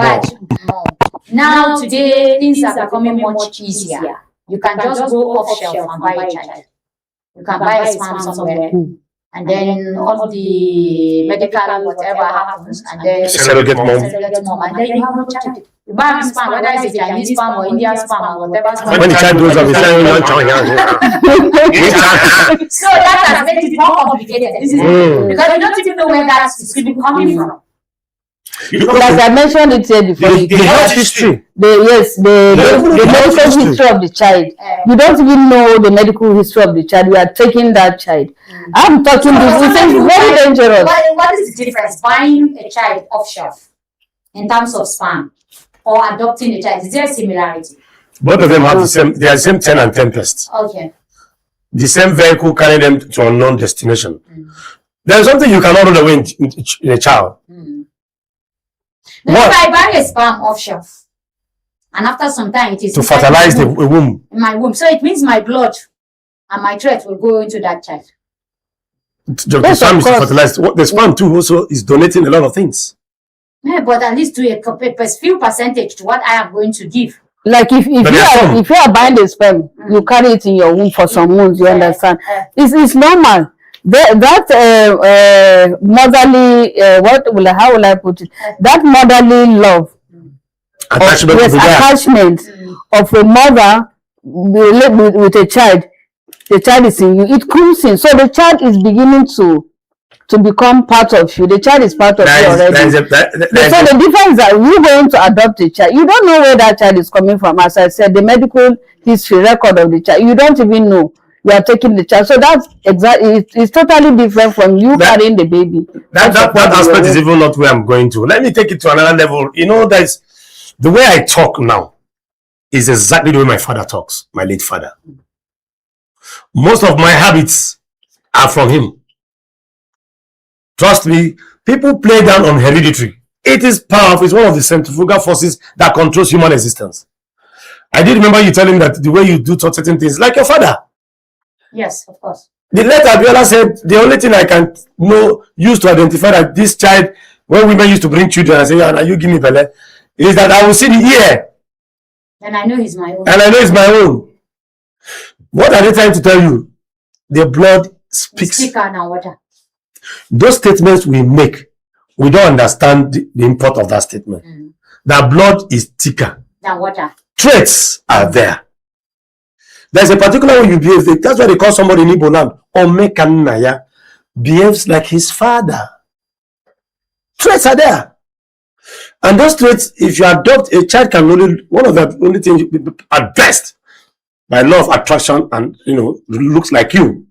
Now, today, things are becoming much easier. You can just go off shelf and buy a child. You can buy a sperm somewhere. And then all the medical whatever happens. And then surrogate mom. And then you have no child. You buy the sperm, whether it's a Chinese sperm or Indian sperm or whatever. When the child grows up, he's saying, so that has made it more complicated. Because you don't even know where that is coming from. Like I mentioned it here before. The health history. The medical history of the child. You don't even know the medical history of the child. You are taking that child. I'm talking this. It's very dangerous. What is the difference? Buying a child off shelf in terms of sperm or adopting a child? Is there a similarity? Both of them have the same. They are the same 10 and 10 tests. Okay. The same vehicle carrying them to a unknown destination. There is something you cannot run away in a child. Now, if I buy a sperm off shelf, and after some time it is to fertilize the womb. In my womb, so it means my blood and my thread will go into that child. The sperm is fertilized. The sperm too also is donating a lot of things. Yeah, but at least to a few percentage to what I am going to give. Like if you are buying the sperm, you carry it in your womb for some months. You understand? It's normal. That motherly how will I put it? That motherly love, attachment of a mother with a child. The child is in you. It comes in. So the child is beginning to become part of you. The child is part of you already. So the difference is that you're going to adopt a child. You don't know where that child is coming from. As I said, the medical history record of the child, you don't even know. You are taking the child. So that's exactly, it's totally different from you carrying the baby. That aspect is even not where I'm going to. Let me take it to another level. That's the way I talk now is exactly the way my father talks, my late father. Most of my habits are from him. Trust me, people play down on hereditary. It is powerful. It's one of the centrifugal forces that controls human existence. I did remember you telling that the way you do certain things, like your father. Yes, of course. The letter Abiola said, the only thing I can use to identify that this child, when women used to bring children and say, "Now you give me belly," is that I will see the ear. And I know he's my own. And I know it's my own. What are they trying to tell you? The blood speaks. Speaker now, water. Those statements we make, we don't understand the import of that statement. That blood is thicker. Now water. Traits are there. There's a particular way you behave. That's why they call somebody in Igbo land Omekanaya, behaves like his father. Traits are there. And those traits, if you adopt a child, can only, one of the only things at best, by law of attraction, and looks like you.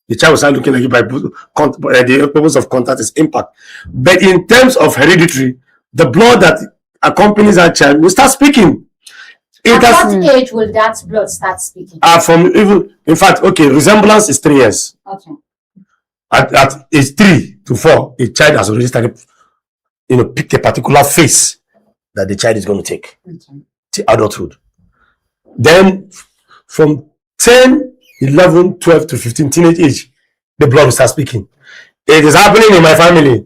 The child will start looking like you by the purpose of contact is impact. But in terms of hereditary, the blood that accompanies that child will start speaking. At what age will that blood start speaking? In fact, okay, resemblance is 3 years. Okay. At age 3 to 4, a child has already started, picked a particular face that the child is going to take to adulthood. Then from 10, 11, 12 to 15, teenage age, the blood will start speaking. It is happening in my family.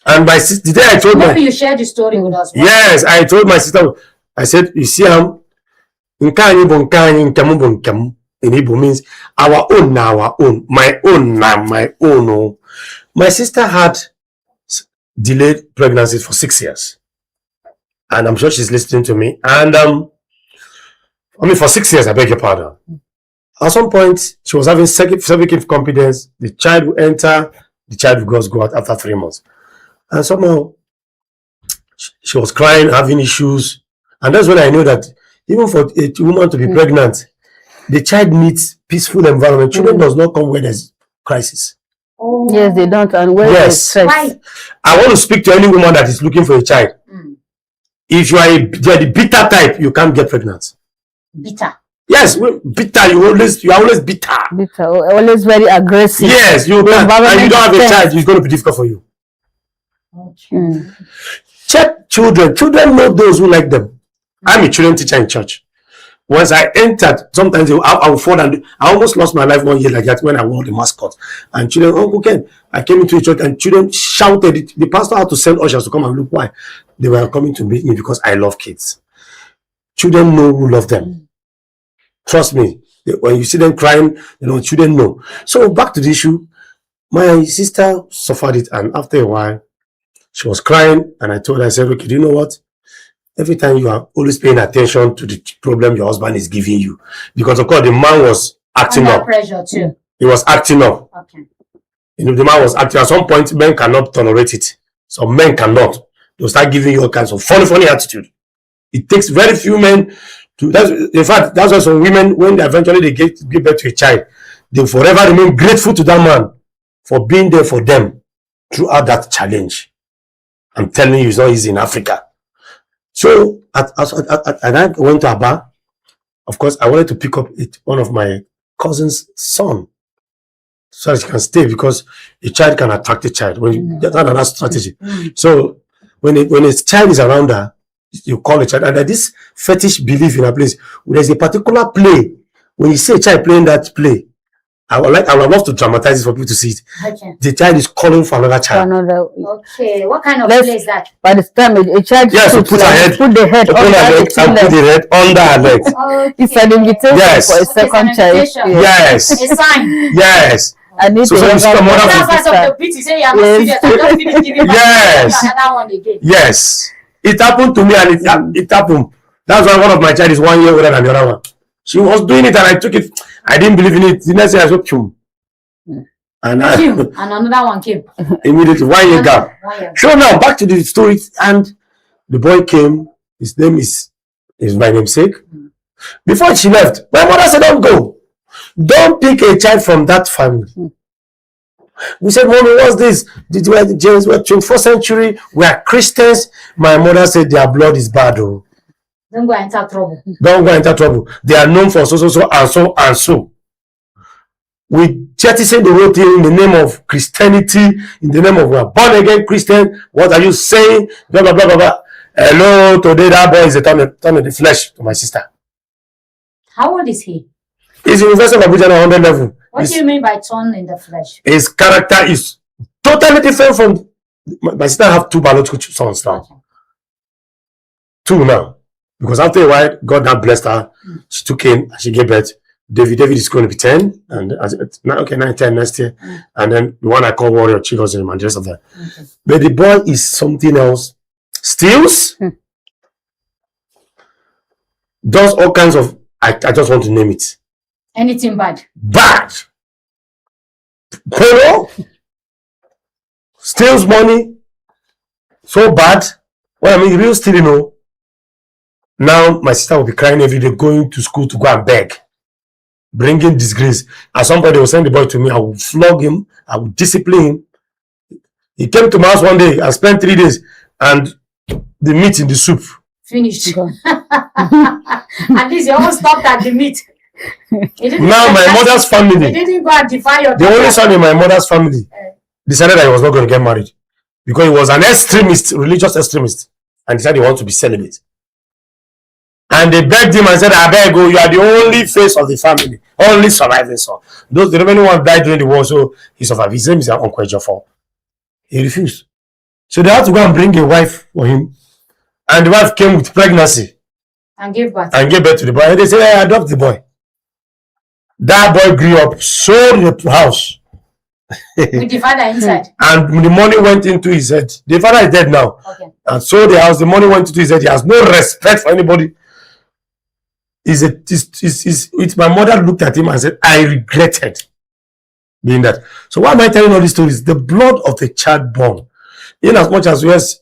And my sister, the day I told Maybe you shared the story with us. Yes, I told my sister, I said, you see, in Igbo means our own now, our own. My own now, my own. Oh. My sister had delayed pregnancy for 6 years. And I'm sure she's listening to me. And for 6 years, I beg your pardon. At some point, she was having cervical confidence. The child will enter, the child will go out after 3 months. And somehow, she was crying, having issues. And that's when I know that even for a woman to be pregnant, the child needs peaceful environment. Children does not come where there's crisis. Oh. Yes, they don't. And where there's stress. Why? I want to speak to any woman that is looking for a child. If you are the bitter type, you can't get pregnant. Bitter. Yes, bitter. You are always bitter. Bitter, always very aggressive. Yes, you can't. And you don't have a child, it's going to be difficult for you. Okay. Check children. Children know those who like them. I'm a children teacher in church. Once I entered, sometimes I will fall and I almost lost my life 1 year like that when I wore the mascot. And children, Uncle Ken, I came into a church and children shouted. The pastor had to send ushers to come and look why. They were coming to meet me because I love kids. Children know who love them. Trust me. When you see them crying, children know. So back to the issue. My sister suffered it, and after a while, she was crying, and I told her, I said, okay, do you know what? Every time you are always paying attention to the problem your husband is giving you. Because of course the man was acting Under up. pressure too. He was acting up. Okay. The man was acting. At some point, men cannot tolerate it. Some men cannot. They'll start giving you all kinds of funny attitude. It takes very few men to. That's why some women, when eventually they give birth to a child, they forever remain grateful to that man for being there for them throughout that challenge. I'm telling you, it's not easy in Africa. So, and I went to Aba. Of course, I wanted to pick up one of my cousin's son so that she can stay, because a child can attract a child. That's another strategy. So, when a child is around her, you call a child. And this fetish belief in a place, there's a particular play. When you see a child playing that play, I would love to dramatize it for people to see it. Okay. The child is calling for another child. Okay. What kind of play is that? By the time a child put the head under under her leg. Okay. It's an invitation for a second child. Yes. A sign. Yes. I need So to you see a mother That's why the beat you say you are not serious. I just finish giving Yes. another one again. Yes. It happened to me, and it happened. That's why one of my child is 1 year older than the other one. She was doing it and I took it. I didn't believe in it. The next day I said, Chum. And another one came. Immediately, 1 year gap. 1 year. So now back to the story. And the boy came. His name is my namesake. Before she left, my mother said, don't go. Don't pick a child from that family. We said, Mommy, what's this? James, we're 21st century. We are Christians. My mother said their blood is bad. Oh. Don't go enter trouble. Don't go enter trouble. They are known for so and so and so. We jettison the whole thing in the name of Christianity, in the name of we are born again Christian. What are you saying? Blah blah blah blah blah. Hello, today that boy is a turn of the flesh to my sister. How old is he? He's in University of Abuja on 100 level. What do you mean by turn in the flesh? His character is totally different from my sister. Have 2 biological sons now. Okay. 2 now. Because after a while, God now blessed her. She took in and she gave birth. David is going to be 10 and 9, 10 next year. And then the one I call Warrior, Chicos and the rest of that. Okay. But the boy is something else. Steals. Does all kinds of, I just want to name it. Anything bad? Bad. Polo. Steals money. So bad. Well, I mean, real stealing, you know. Now my sister will be crying every day, going to school to go and beg, bringing disgrace. And somebody will send the boy to me. I will flog him. I will discipline him. He came to my house one day and spent 3 days, and the meat in the soup finished. At least you almost stopped at the meat. Now my mother's family. He didn't go and defy your The only son in my mother's family decided that he was not going to get married because he was an extremist, religious extremist, and decided he wanted to be celibate. And they begged him and said, I beg you, you are the only face of the family, only surviving son. Those the remaining ones died during the war, so he survived. His name is Uncle Ejiofor. He refused. So they had to go and bring a wife for him. And the wife came with pregnancy. And gave birth. And gave birth to the boy. And they said, hey, adopt the boy. That boy grew up, sold the house. With the father inside. And the money went into his head. The father is dead now. Okay. And sold the house, the money went into his head. He has no respect for anybody. My mother looked at him and said, I regretted being that. So why am I telling all these stories? The blood of the child born, in as much as yes,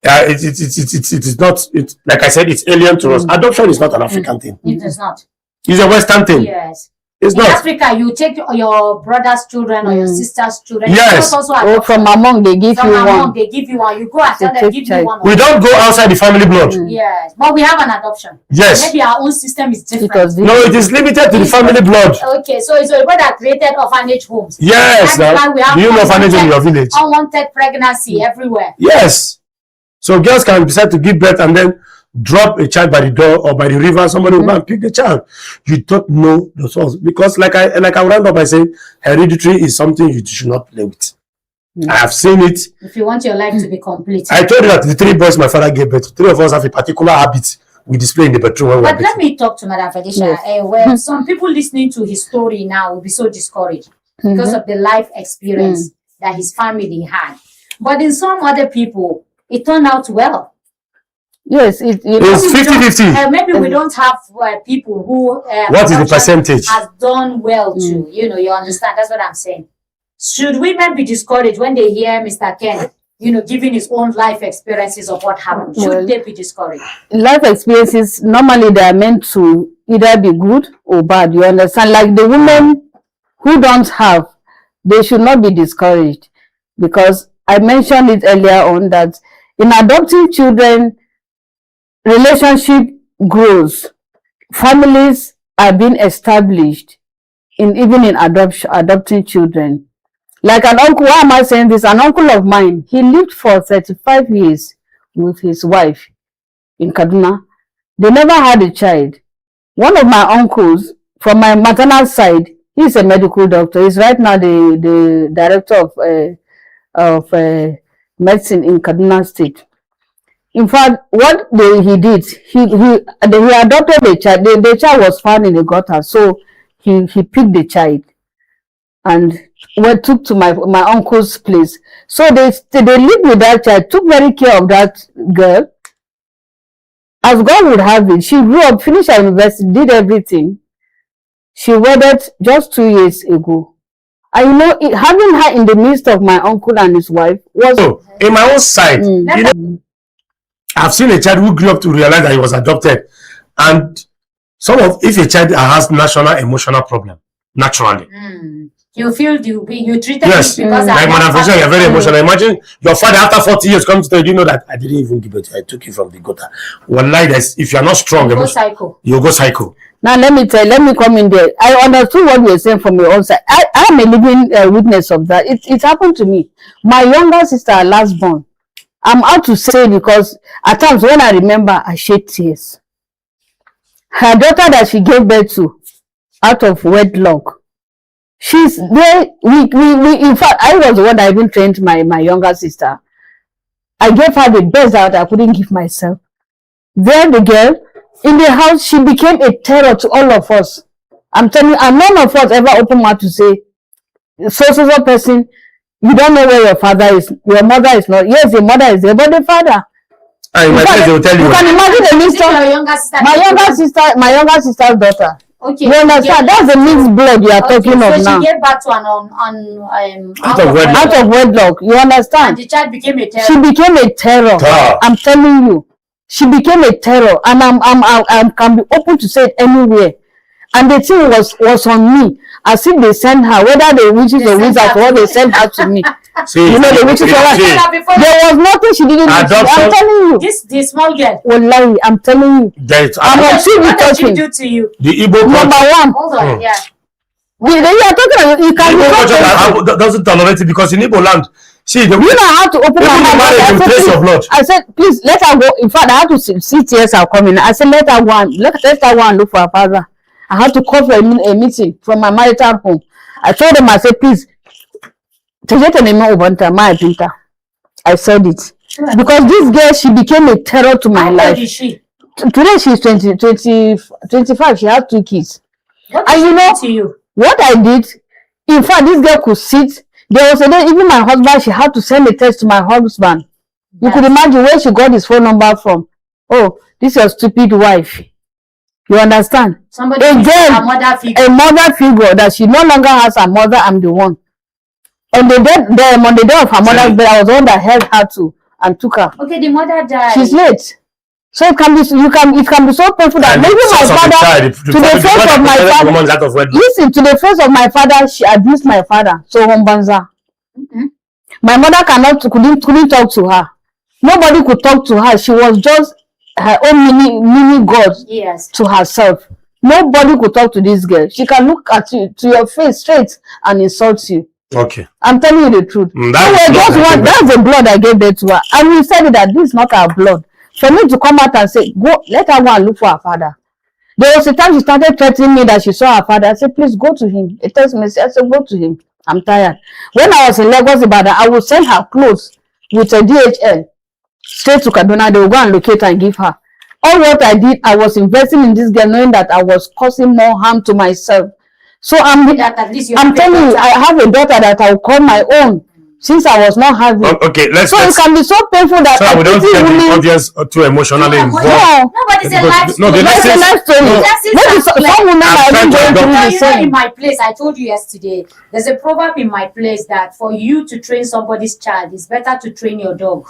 it is not. Like I said, it's alien to us. Adoption is not an African thing. It is not. It's a Western thing. Yes. It's in not. Africa, you take your brother's children or your sister's children. Yes. Or from among they give from you among, one. they give you one. You go and tell them, give you one. We don't go outside the family blood. Yes, but we have an adoption. Yes. Maybe our own system is different. Because No, it is limited to the family blood. Okay, so it's a way that created orphanage homes. Yes. That's why we have Do you know orphanage in your village? Unwanted pregnancy everywhere. Yes. So girls can decide to give birth and then drop a child by the door or by the river. Somebody will go and pick the child. You don't know the source because, like I round up by saying, hereditary is something you should not play with. I have seen it. If you want your life to be complete. I told you that the 3 boys my father gave birth, 3 of us have a particular habit we display in the bedroom when But let me talk to Madam Felicia. Yes. Well, some people listening to his story now will be so discouraged because of the life experience that his family had. But in some other people, it turned out well. Yes, it's 50-50. Maybe we don't have people who what is the percentage has done well too. You know, you understand. That's what I'm saying. Should women be discouraged when they hear Mr. Ken, giving his own life experiences of what happened? Should they be discouraged? Life experiences normally they are meant to either be good or bad. You understand? Like the women who don't have, they should not be discouraged because I mentioned it earlier on that in adopting children, relationship grows, families are being established even in adopting children. Like an uncle, why am I saying this? An uncle of mine, he lived for 35 years with his wife in Kaduna. They never had a child. One of my uncles from my maternal side, he's a medical doctor. He's right now the director of medicine in Kaduna State. In fact, what he did, he adopted a child. The child was found in a gutter, so he picked the child and took to my uncle's place. So they lived with that child, took very care of that girl. As God would have it, she grew up, finished her university, did everything. She wedded just 2 years ago. And having her in the midst of my uncle and his wife was... So, in my own side, I've seen a child who grew up to realize that he was adopted. And if a child has national emotional problem, naturally, You feel you treated Yes, him because like Madam Fisher, you're very emotional. Imagine your father after 40 years comes to tell you, know that I didn't even give it to you. I took you from the gutter. Wallahi, if you're not strong, you go psycho. You go psycho. Now let me come in there. I understood what you were saying from your own side. I am a living witness of that. It happened to me. My younger sister, last born. I'm out to say because at times when I remember, I shed tears. Her daughter that she gave birth to out of wedlock. She's there. We in fact, I was the one that even trained my younger sister. I gave her the best that I couldn't give myself. There, the girl in the house, she became a terror to all of us. I'm telling you, and none of us ever opened mouth to say, so person, you don't know where your father is. Your mother is not. Yes, the mother is there, but the father. My friends, they will tell you. You can imagine the mixture. My younger sister's daughter. Okay. You understand? That's the mixed blood you are talking of now. So she gave birth to out of wedlock. You understand? And the child became a terror. She became a terror. I'm telling you, she became a terror, and I can be open to say it anywhere. And the thing was on me, as if they sent her, whether the witches or wizards, or they sent her to me. See, you know the witches were like, there was nothing she didn't do. I'm telling you. This small girl. Wallahi, I'm telling you. I'm what did she do to you? The Igbo number one. Hold on, yeah. You are talking about, you can Igbo culture doesn't tolerate it because in Igbo land, see, you know I have to open my mouth. I said, please let her go. In fact, I had to see tears are coming. I said, let her go and look for her father. I had to call for a meeting from my marital home. I told them, I said, please, I said it. Because this girl, she became a terror to my life. How old is she? Today she's 25. She has 2 kids. What and you know to you? What I did, in fact, this girl could sit. There was a day, even my husband, she had to send a text to my husband. You could imagine where she got his phone number from. Oh, this is your stupid wife. You understand? Somebody a mother figure that she no longer has a mother. I'm the one. On the day of her mother's birth, I was the one that held her and took her. Okay, the mother died. She's late. So it can be so painful that maybe my father, to the face of my father, listen, to the face of my father, she abused my father. So Hombanza. My mother couldn't talk to her. Nobody could talk to her. She was just her own mini god to herself. Nobody could talk to this girl. She can look at you to your face straight and insult you. Okay. I'm telling you the truth. That's the blood I gave birth to her. And we said that this is not our blood. For me to come out and say, go, let her go and look for her father. There was a time she started threatening me that she saw her father. I said, please go to him. It tells me, I said, go to him. I'm tired. When I was in Lagos, I would send her clothes with a DHL straight to Kaduna. They will go and locate her and give her. All what I did, I was investing in this girl, knowing that I was causing more harm to myself. So I'm telling you, I have a daughter that I will call my own, since I was not having. Okay, it can be so painful that we don't get the audience too emotionally involved. Nobody's a life story. It's a life story. Some women are even going through the same. In my place, I told you yesterday, there's a proverb in my place that for you to train somebody's child, it's better to train your dog.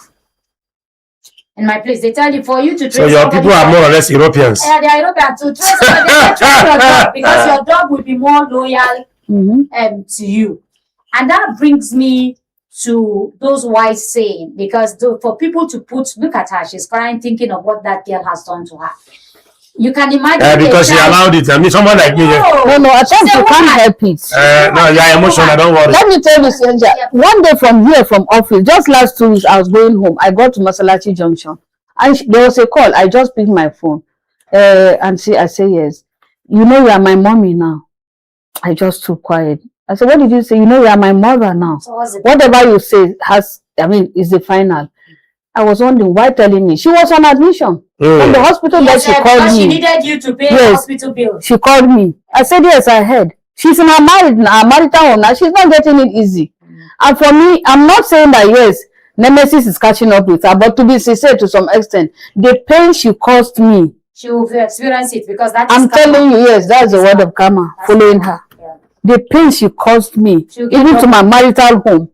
In my place, they tell you for you to train. So your people are more or less Europeans. Yeah, they are Europeans. To train somebody, train your dog because your dog will be more loyal to you. And that brings me to those wise saying, because for people to look at her, she's crying, thinking of what that girl has done to her. You can imagine. Because she allowed it. I mean, someone like me. No, I think you can't help it. No, you're emotional. Don't worry. Let me tell you, Senja. One day from office, just last 2 weeks, I was going home. I got to Masalachi Junction, and there was a call. I just picked my phone, and I say yes. You know, you are my mommy now. I just took quiet. I said, what did you say? You know, you are my mother now. So whatever you say is the final. I was wondering why telling me. She was on admission from the hospital that she called me. She needed you to pay hospital bill. She called me. I said, yes, I heard. She's in her marital home now. She's not getting it easy. And for me, I'm not saying that, yes, Nemesis is catching up with her, but to be sincere to some extent, the pain she caused me. She will experience it because that is I'm telling you, yes, that's the word of karma following her. Yeah. The pain she caused me, even to my marital home.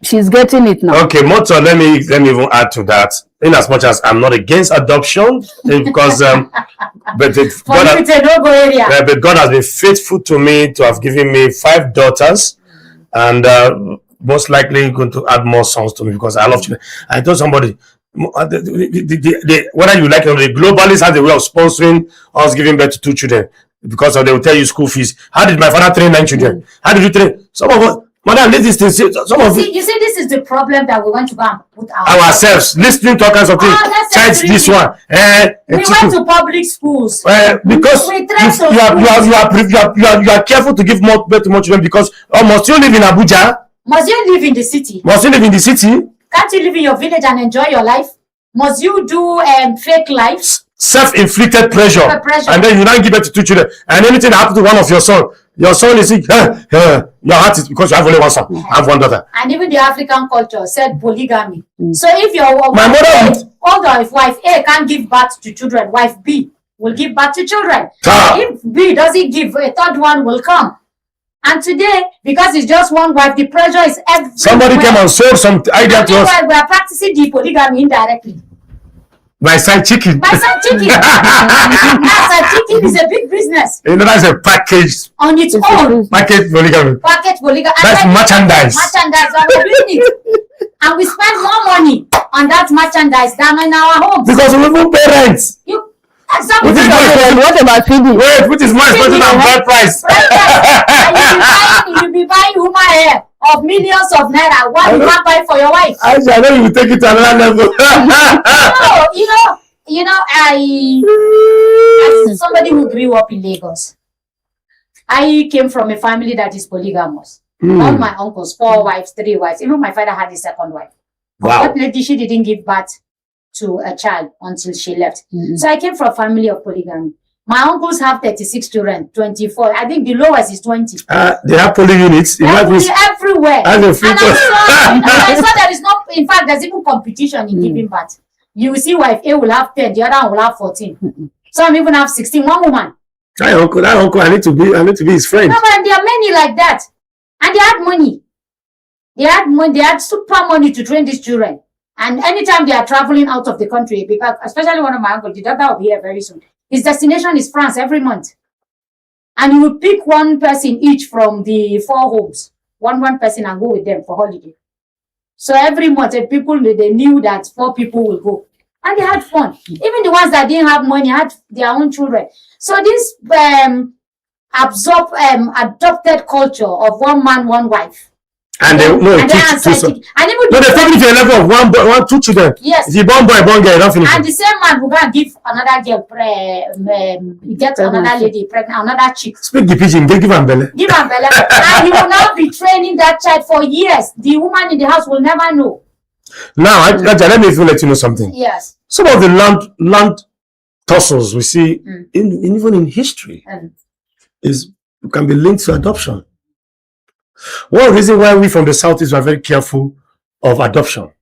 She's getting it now. Okay, Moto, let me even add to that. in as much as I'm not against adoption, because but God has been faithful to me to have given me 5 daughters, and most likely going to add more sons to me because I love children. I told somebody, whether you like it or not, the globalists have the way of sponsoring us giving birth to 2 children because they will tell you school fees. How did my father train 9 children? How did you train? Some of us, madam, this thing. Some of you see, this is the problem that we want to go and put ourselves listening to all kinds of things. Charge this one. We went to public schools because you are careful to give more birth to more children because must you live in Abuja? Must you live in the city? Must you live in the city? Can't you live in your village and enjoy your life? Must you do fake lives? Self-inflicted pressure. And then you now give birth to 2 children. And anything that happens to one of your son is sick. Your heart is because you have only one son. I have one daughter. And even the African culture said polygamy. So if your wife A can't give birth to children, wife B will give birth to children. If B doesn't give, a third one will come. And today, because it's just one wife, the pressure is everywhere. Somebody came and sold some idea to us. We are practicing the polygamy indirectly. My side chicken. My side chicken. Side chicken is a big business. You know, that's a package. On its own. Package polygamy. Package polygamy. That's merchandise. Merchandise. We're doing it. And we spend more money on that merchandise than in our homes. Because we will pay rent. Exactly. What about feeding? Wait, which is more expensive than bride price? You'll be buying human hair of millions of naira. What you can't buy for your wife? I know you will take it to another level. As somebody who grew up in Lagos, I came from a family that is polygamous. All my uncles, 4 wives, 3 wives. Even my father had a second wife. Wow. Unfortunately, she didn't give birth to a child until she left. So I came from a family of polygamy. My uncles have 36 children, 24. I think the lowest is 20. They have poly units. Everywhere. And I saw there is not, in fact, there's even competition in giving birth. You will see wife A will have 10, the other one will have 14. Some even have 16, one woman. That uncle, I need to be his friend. No, but there are many like that. And they had money. They had super money to train these children. And anytime they are traveling out of the country, because especially one of my uncles, the daughter will be here very soon. His destination is France every month. And he would pick one person each from the 4 homes. One person and go with them for holiday. So every month, people, they knew that 4 people will go. And they had fun. Even the ones that didn't have money had their own children. So this adopted culture of one man, one wife. And they take it to a level of 2 children. Yes. If you born boy, born girl, don't finish. And the same man who can give another girl, get another lady pregnant, another chick. Speak the pidgin, give him belly. Give him belly. And he will now be training that child for years. The woman in the house will never know. Now, let me let you know something. Yes. Some of the land tussles we see, even in history, can be linked to adoption. One reason why we from the Southeast are very careful of adoption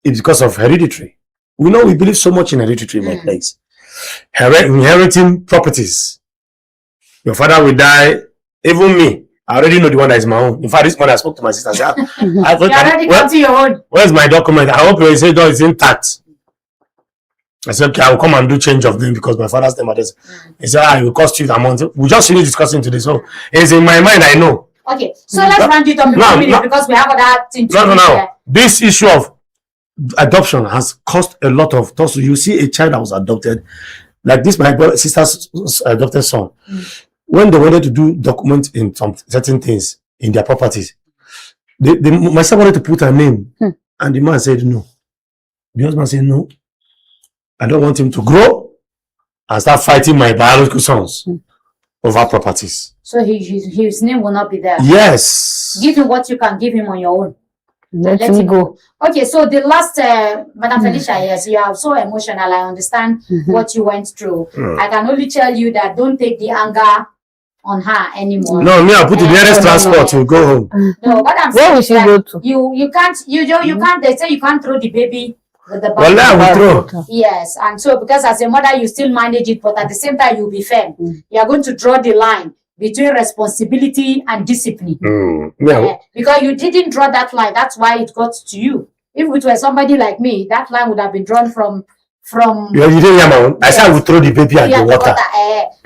is because of hereditary. We know we believe so much in hereditary in my place. Inheriting properties. Your father will die, even me. I already know the one that is my own. In fact, this morning I spoke to my sister. I said, where's my document? I hope you say no, it's intact. I said, okay, I will come and do change of name because my father's name is. He said, it will cost you the amount. We just finished discussing today. So it's in my mind, I know. Okay, so let's round it up in a minute because we have other things to do. This issue of adoption has caused a lot of tussle. You see a child that was adopted, like this, my sister's adopted son. When they wanted to do document in some certain things in their properties, my son wanted to put her name, and the man said no. The husband said no. I don't want him to grow and start fighting my biological sons over properties. So his name will not be there. Yes. Give him what you can give him on your own. Let him go. Okay, so the last, Madam Felicia, yes, you are so emotional. I understand what you went through. I can only tell you that don't take the anger on her anymore. No, me, I'll put the nearest transport to go home. No, what I'm saying Where will she go to? You can't, they say you can't throw the baby with the baby. Well, I will throw. Yes, and so because as a mother, you still manage it, but at the same time, you'll be firm. You are going to draw the line between responsibility and discipline. Because you didn't draw that line. That's why it got to you. If it were somebody like me, that line would have been drawn from. You didn't hear my own. I said I would throw the baby and the water.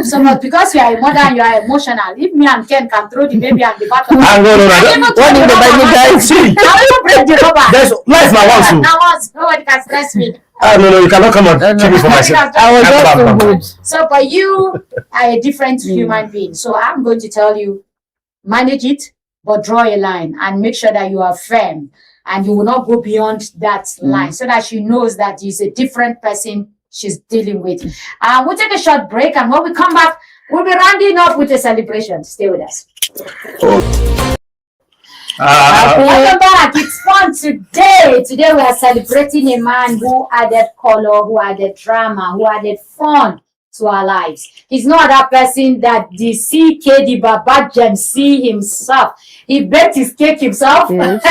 So, but because you are a mother and you are emotional, if me and Ken can throw the baby and the water, no. I will break the rubber. Life my one too. Nobody can stress me. No, you cannot come and keep me for myself. I was just too good. So, but you are a different human being. So, I'm going to tell you, manage it, but draw a line and make sure that you are firm and you will not go beyond that line so that she knows that she's a different person she's dealing with. We'll take a short break, and when we come back, we'll be rounding up with a celebration. Stay with us. Welcome back. It's fun today. Today we are celebrating a man who added color, who added drama, who added fun to our lives. He's not that person that the CK, the Babajan, see himself. He baked his cake himself. Yes.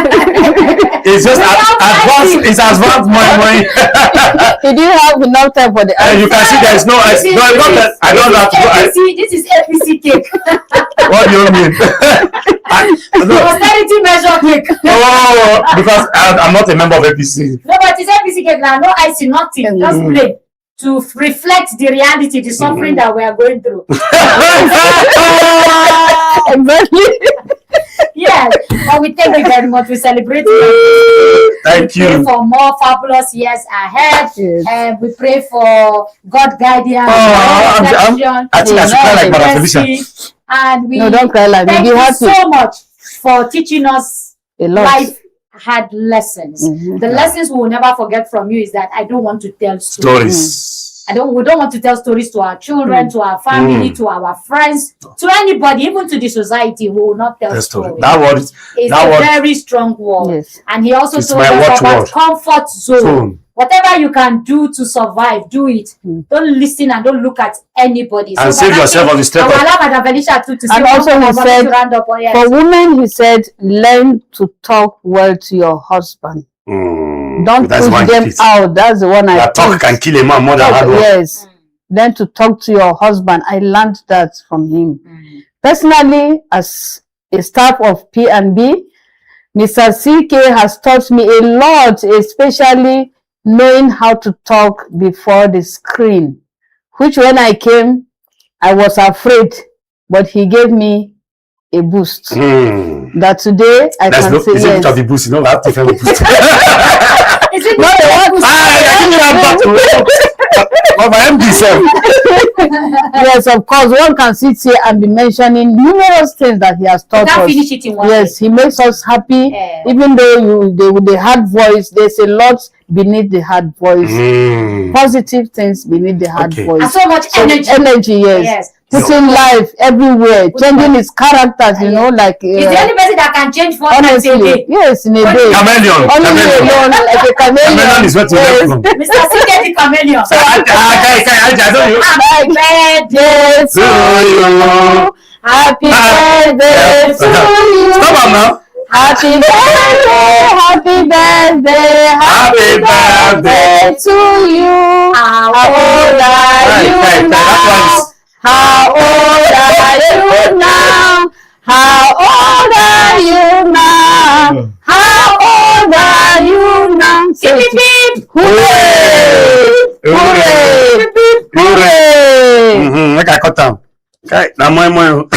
It's just advanced. It's advanced money. He didn't have enough time for the You can see there is no. I don't have to. This is APC cake. What do you mean? Austerity measure cake. Oh, because I'm not a member of APC. No, but it's APC cake now. No icing, nothing. Just plain. To reflect the reality, the suffering that we are going through. Exactly. Yes, but we thank you very much. We celebrate you. Thank you. We pray for more fabulous years ahead. Yes. And we pray for God guidance. I think I should cry like Madam Felicia. And we don't cry like me. thank Be you happy. so much for teaching us A lot. life hard lessons. The lessons we will never forget from you is that I don't want to tell stories. We don't want to tell stories to our children, to our family, to our friends, to anybody, even to the society. We will not tell stories. That word is a very strong word. Yes. And he also told us about comfort zone. Whatever you can do to survive, do it. Don't listen and don't look at anybody. And save yourself on the step. And also he said, for women, he said, learn to talk well to your husband. Don't push them out. That's the one I talk can kill a man more than hard work. Yes. Learn to talk to your husband. I learned that from him. Personally, as a staff of P&B, Mr. CK has taught me a lot, especially knowing how to talk before the screen, which when I came, I was afraid, but he gave me a boost. That today I can say yes. Is it the boost? You know, I have to find a boost. Is it not the one? My MD self. Yes, of course, one can sit here and be mentioning numerous things that he has taught us. Finish it in one yes, he makes us happy. Even though with the hard voice, there's a lot beneath the hard voice. Positive things beneath the hard voice. And so much energy. Energy, yes. Putting life everywhere, changing his characters, you know, like he's the only person that can change one times a day. Yes, in a day. Chameleon. Only alone, like a chameleon. Chameleon is what you learn from. Mr. CK the chameleon. So I don't know. Happy birthday to you. Happy birthday to you. Stop on now. Happy birthday, happy birthday, happy birthday to you. How old are you now? How old are you now? How old are you now? How old are you now? Beep, beep, beep. Hooray! Hooray! Hooray! Like I cut down. Okay, now more.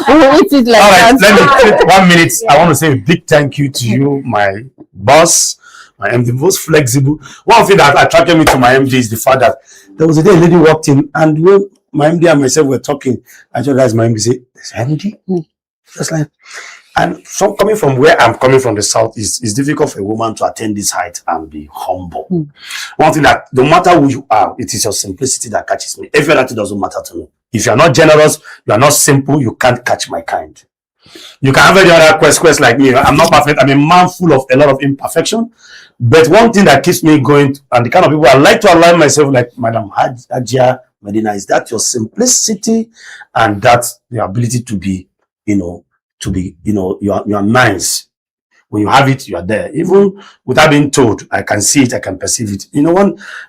We'll eat it like all right, that. let me 1 minute. I want to say a big thank you to you, my boss, my MD, most flexible. One thing that attracted me to my MD is the fact that there was a day a lady walked in, and when my MD and myself were talking, I told guys, my MD said, "There's MD?" Just like, and so coming from where I'm coming from, the south, it's difficult for a woman to attain this height and be humble. One thing that no matter who you are, it is your simplicity that catches me. Every other thing doesn't matter to me. If you're not generous, you are not simple, you can't catch my kind. You can have any other quest like me. I'm not perfect. I'm a man full of a lot of imperfection. But one thing that keeps me going, and the kind of people I like to align myself like Madam Hajia Medina, is that your simplicity and that your ability to be, you are nice. When you have it, you are there. Even without being told, I can see it, I can perceive it.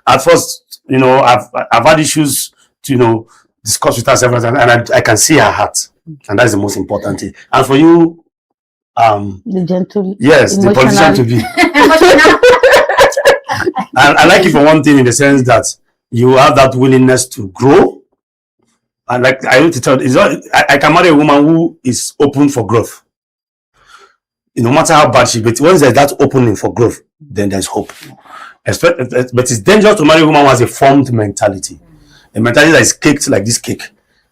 At first, I've had issues to, discuss with her several times, and I can see her heart. And that's the most important thing. And for you, the gentle, yes, the politician to be. I like it for one thing in the sense that you have that willingness to grow. And like I used to tell, it's not, I can marry a woman who is open for growth. No matter how bad she is, but once there's that opening for growth, then there's hope. But it's dangerous to marry a woman who has a formed mentality. A mentality that is caked like this cake.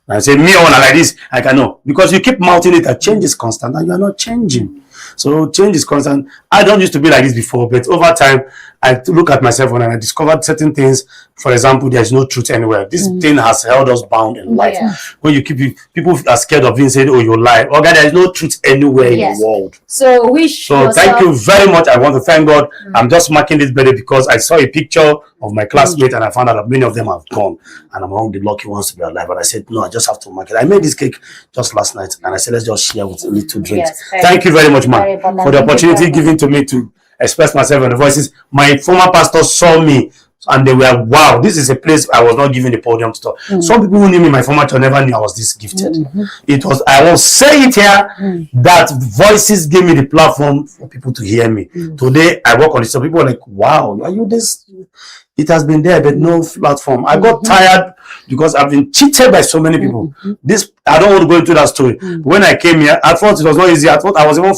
And I say, me, I want like this. I cannot. Because you keep mouthing it that change is constant and you are not changing. So change is constant. I don't used to be like this before, but over time, I look at myself and I discovered certain things. For example, there is no truth anywhere. This thing has held us bound in life. Yeah. When you keep people are scared of being said, "Oh, you lie." Okay, there is no truth anywhere in the world. So thank you very much. I want to thank God. I'm just marking this birthday because I saw a picture of my classmates and I found out that many of them have gone, and I'm among the lucky ones to be alive. But I said, no, I just have to mark it. I made this cake just last night, and I said, let's just share with a little drinks. Thank you very much, man, for the opportunity given to me to express myself on the voices. My former pastor saw me and they were, wow, this is a place I was not given the podium to talk. Some people who knew me in my former church never knew I was this gifted. It was, I will say it here, that voices gave me the platform for people to hear me. Today I work on it, so people are like, wow, are you this? It has been there, but no platform. I got tired because I've been cheated by so many people. This, I don't want to go into that story. When I came here, I thought it was not easy. I thought I was even